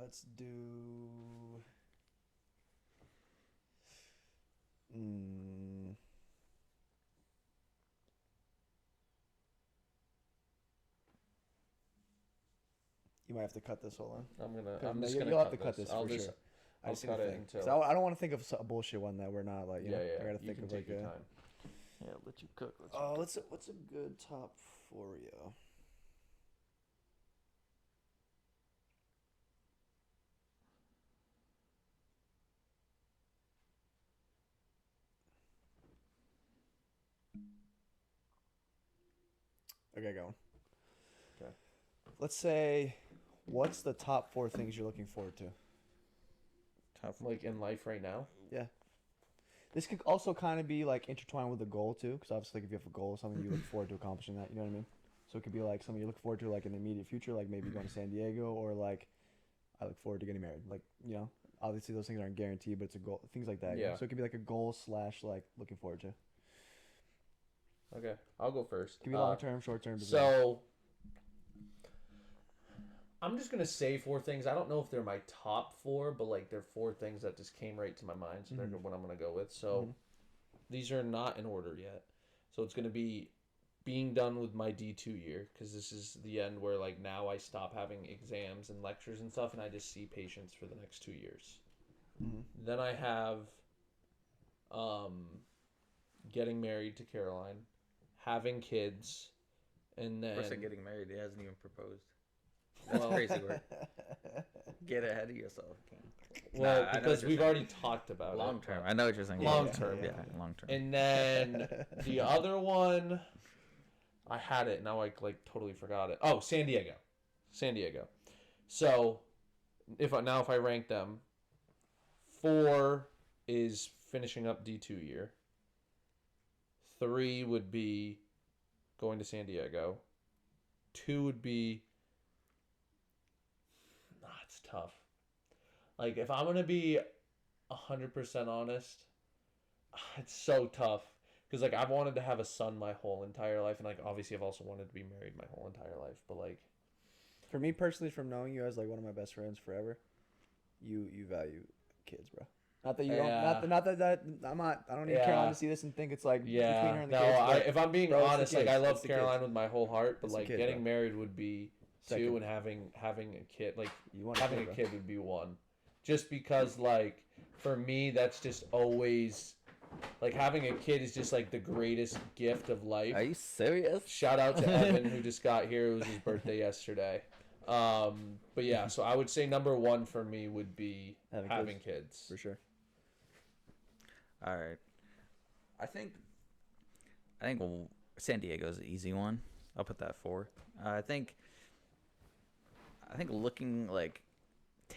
Let's do. You might have to cut this. Hold on. I'm No, just gonna you'll have cut to cut this. this I'll for just sure. I I'll just need cut to it think. 'Cause until. I don't want to think of a bullshit one that we're not like. You know, I gotta You think can of take like your a. time. Yeah, let you cook. Oh, what's a good top 4, yo? Okay, going. Okay. Let's say, what's the top 4 things you're looking forward to? Like in life right now. This could also kind of be like intertwined with a goal too, because obviously, like, if you have a goal, something you look forward to accomplishing that. You know what I mean? So it could be like something you look forward to, like in the immediate future, like maybe going to San Diego, or like I look forward to getting married. Like, you know, obviously those things aren't guaranteed, but it's a goal. Things like that. Yeah. So it could be like a goal / like looking forward to. Okay, I'll go first. Could be long term, short term. So I'm just gonna say 4 things. I don't know if they're my top 4, but like they're 4 things that just came right to my mind, so they're what I'm gonna go with. So these are not in order yet. So it's gonna be being done with my D2 year, because this is the end where like now I stop having exams and lectures and stuff, and I just see patients for the next 2 years. Then I have getting married to Caroline, having kids, and then First, getting married, he hasn't even proposed. That's Well- crazy work. Get ahead of yourself, King. well, Nah, I know because what you're we've saying. already talked about Long it. term. I know what you're saying. Long Yeah, term. Yeah, long term. And then the other one, I had it. Now I totally forgot it. Oh, San Diego. So, if I rank them, 4 is finishing up D2 year. 3 would be going to San Diego. 2 would be. It's tough. Like, if I'm gonna be 100% honest, it's so tough. Because, like, I've wanted to have a son my whole entire life. And, like, obviously I've also wanted to be married my whole entire life. But, like... For me personally, from knowing you as like one of my best friends forever, you value kids, bro. Not that you don't. Yeah. Not that I'm not. I don't need Yeah. Caroline to see this and think it's like between her Yeah. and the No, kids. but if I'm being bro, it's the honest, like, kids. I love It's the Caroline kids. with my whole heart. But, It's the like, kids, getting bro. married would be 2, Second. and having a kid. Like, You want having a bro. kid would be 1. Just because, like, for me, that's just always... Like, having a kid is just, like, the greatest gift of life. Are you serious? Shout out to Evan, who just got here. It was his birthday yesterday. But yeah, so I would say number 1 for me would be having kids. For sure. All right. I think San Diego's an easy one. I'll put that 4. I think looking like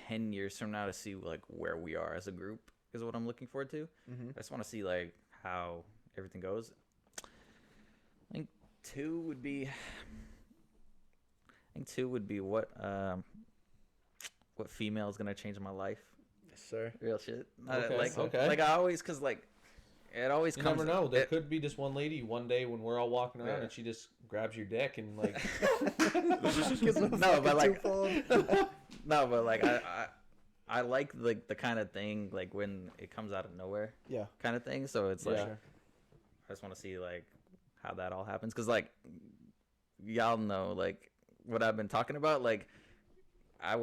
10 years from now to see like where we are as a group is what I'm looking forward to. Mm-hmm. I just want to see like how everything goes. I think 2 would be what female is gonna change my life. Yes, sir. Real shit. Okay, okay. Like I always, cause like it always You comes. never know. There could be just one lady one day when we're all walking around Yeah. and she just grabs your dick and like... No, but like no, but like I like the kind of thing like when it comes out of nowhere Yeah. kind of thing. So it's like Yeah. I just want to see like how that all happens because like y'all know like what I've been talking about. Like I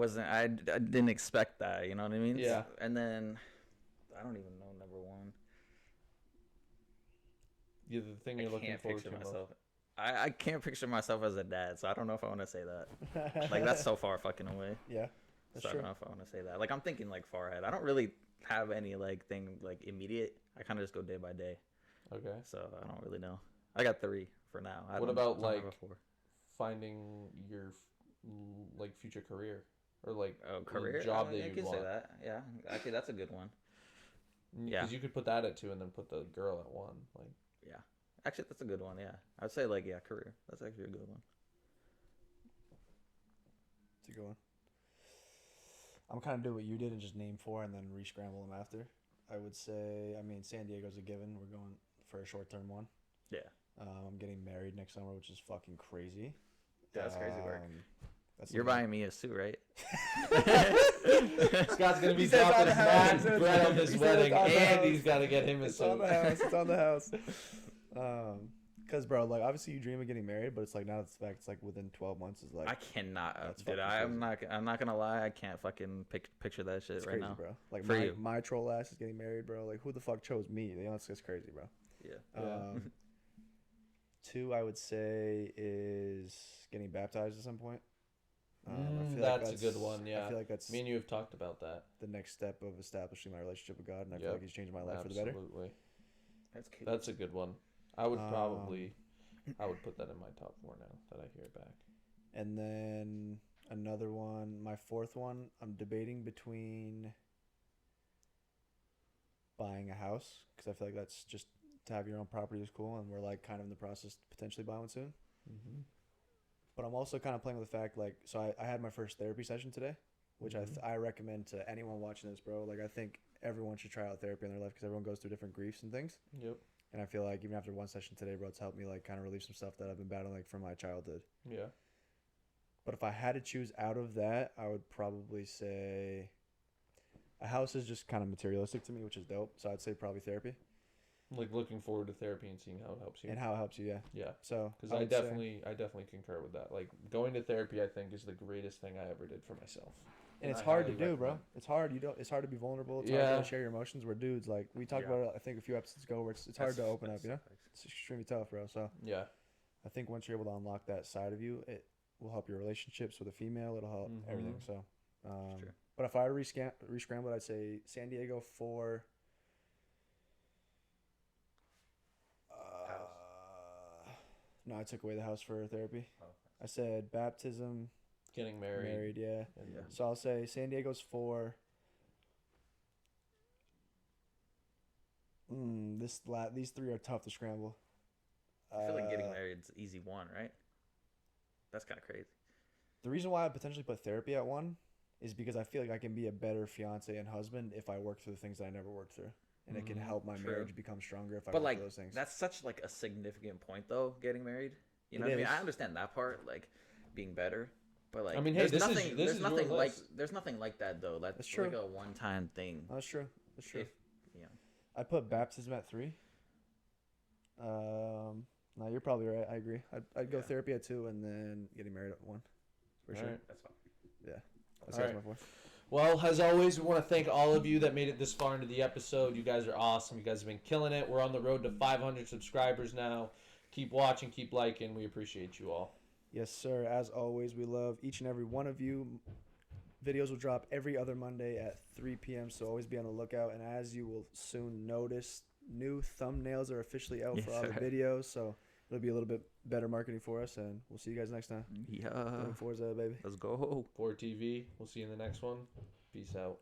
didn't expect that. You know what I mean? Yeah. And then I don't even know number 1. The thing you're looking forward to myself. I can't picture myself as a dad, so I don't know if I want to say that. Like that's so far fucking away. Yeah. That's So I true. don't know if I want to say that. Like I'm thinking like far ahead. I don't really have any like thing like immediate. I kind of just go day by day. Okay. So I don't really know. I got 3 for now. What about, don't have like, a 4. Finding your like future career or like Career job that I you can want. say that. Yeah, actually that's a good one. Yeah. Because you could put that at 2 and then put the girl at 1. Like, Yeah, actually that's a good one. Yeah, I'd say like career. That's actually a good one. It's a good one. I'm kind of doing what you did and just name 4 and then re-scramble them after. I would say, I mean, San Diego's a given. We're going for a short-term one. Yeah. I'm getting married next summer, which is fucking crazy. That's crazy work. That's You're amazing. buying me a suit, right? Scott's gonna be He said it's on dropping the house. He mad said bread it's- on this he said it's wedding, on the and house. he's got to get him a It's on the suit. house. It's on the house. Cause bro, like obviously you dream of getting married, but it's like now it's the fact it's like within 12 months is like I cannot, That's dude. fucking I'm not gonna lie. I can't fucking picture that shit it's right crazy, now. bro. Like For you. my troll ass is getting married, bro. Like who the fuck chose me? You know, it's crazy, bro. Yeah. Yeah. 2, I would say, is getting baptized at some point. I feel That's a good one. I Yeah. feel like that's Me and you have talked about that. the next step of establishing my relationship with God, and I feel Yep. like He's changed my life for the better. Absolutely. That's cute. That's a good one. I would Um, probably, I would put that in my top 4 now that I hear it back. And then another one, my 4th one, I'm debating between buying a house because I feel like that's just to have your own property is cool, and we're like kind of in the process to potentially buy one soon. Mm-hmm. But I'm also kind of playing with the fact like so I had my first therapy session today, which I recommend to anyone watching this, bro. Like I think everyone should try out therapy in their life because everyone goes through different griefs and things. Yep. And I feel like even after one session today, bro, it's helped me like kind of relieve some stuff that I've been battling like from my childhood. Yeah. But if I had to choose out of that, I would probably say a house is just kind of materialistic to me, which is dope. So I'd say probably therapy Like looking forward to therapy and seeing how it helps you. and how it helps you. Yeah. Yeah. So Because I would say- definitely concur with that. Like going to therapy, I think is the greatest thing I ever did for myself. And it's I hard to highly do, bro. recommend. It's hard. It's hard to be vulnerable. It's hard Yeah. to share your emotions. We're dudes. Like we talked Yeah. about it, I think a few episodes ago, where it's hard to open up. You know, That's- it's extremely tough, bro. So Yeah. I think once you're able to unlock that side of you, it will help your relationships with a female. It'll help everything. Mhm. So, true. but if I were to rescramble it, I'd say San Diego for. No, I took away the house for therapy. Oh. I said baptism, Getting married. married, yeah. And Yeah. So I'll say San Diego's for. These three are tough to scramble. I feel like getting married's easy one, right? That's kind of crazy. The reason why I potentially put therapy at one is because I feel like I can be a better fiance and husband if I work through the things that I never worked through, and it can help my True. marriage become stronger if I But work like through those things. that's such like a significant point though, getting married. You know It what I mean? is. I understand that part, like being better. But like I mean, hey, there's this is- nothing this there's is your nothing like list. there's nothing like that though. That's That's true. like a one time thing. That's true. That's true. If you know. I put baptism at 3. No, you're probably right. I agree. I'd go Yeah. therapy at 2 and then getting married at 1. For sure. Alright. That's fine. That's Alright. my 4. Well, as always, we want to thank all of you that made it this far into the episode. You guys are awesome. You guys have been killing it. We're on the road to 500 subscribers now. Keep watching, keep liking. We appreciate you all. Yes, sir. As always, we love each and every one of you. Videos will drop every other Monday at 3 p.m., so always be on the lookout. And as you will soon notice, new thumbnails are officially out Yes, for all the sir. videos, so it'll be a little bit better marketing for us, and we'll see you guys next time. Yeah. Going Forza, baby. Let's go. 4TV. We'll see you in the next one. Peace out.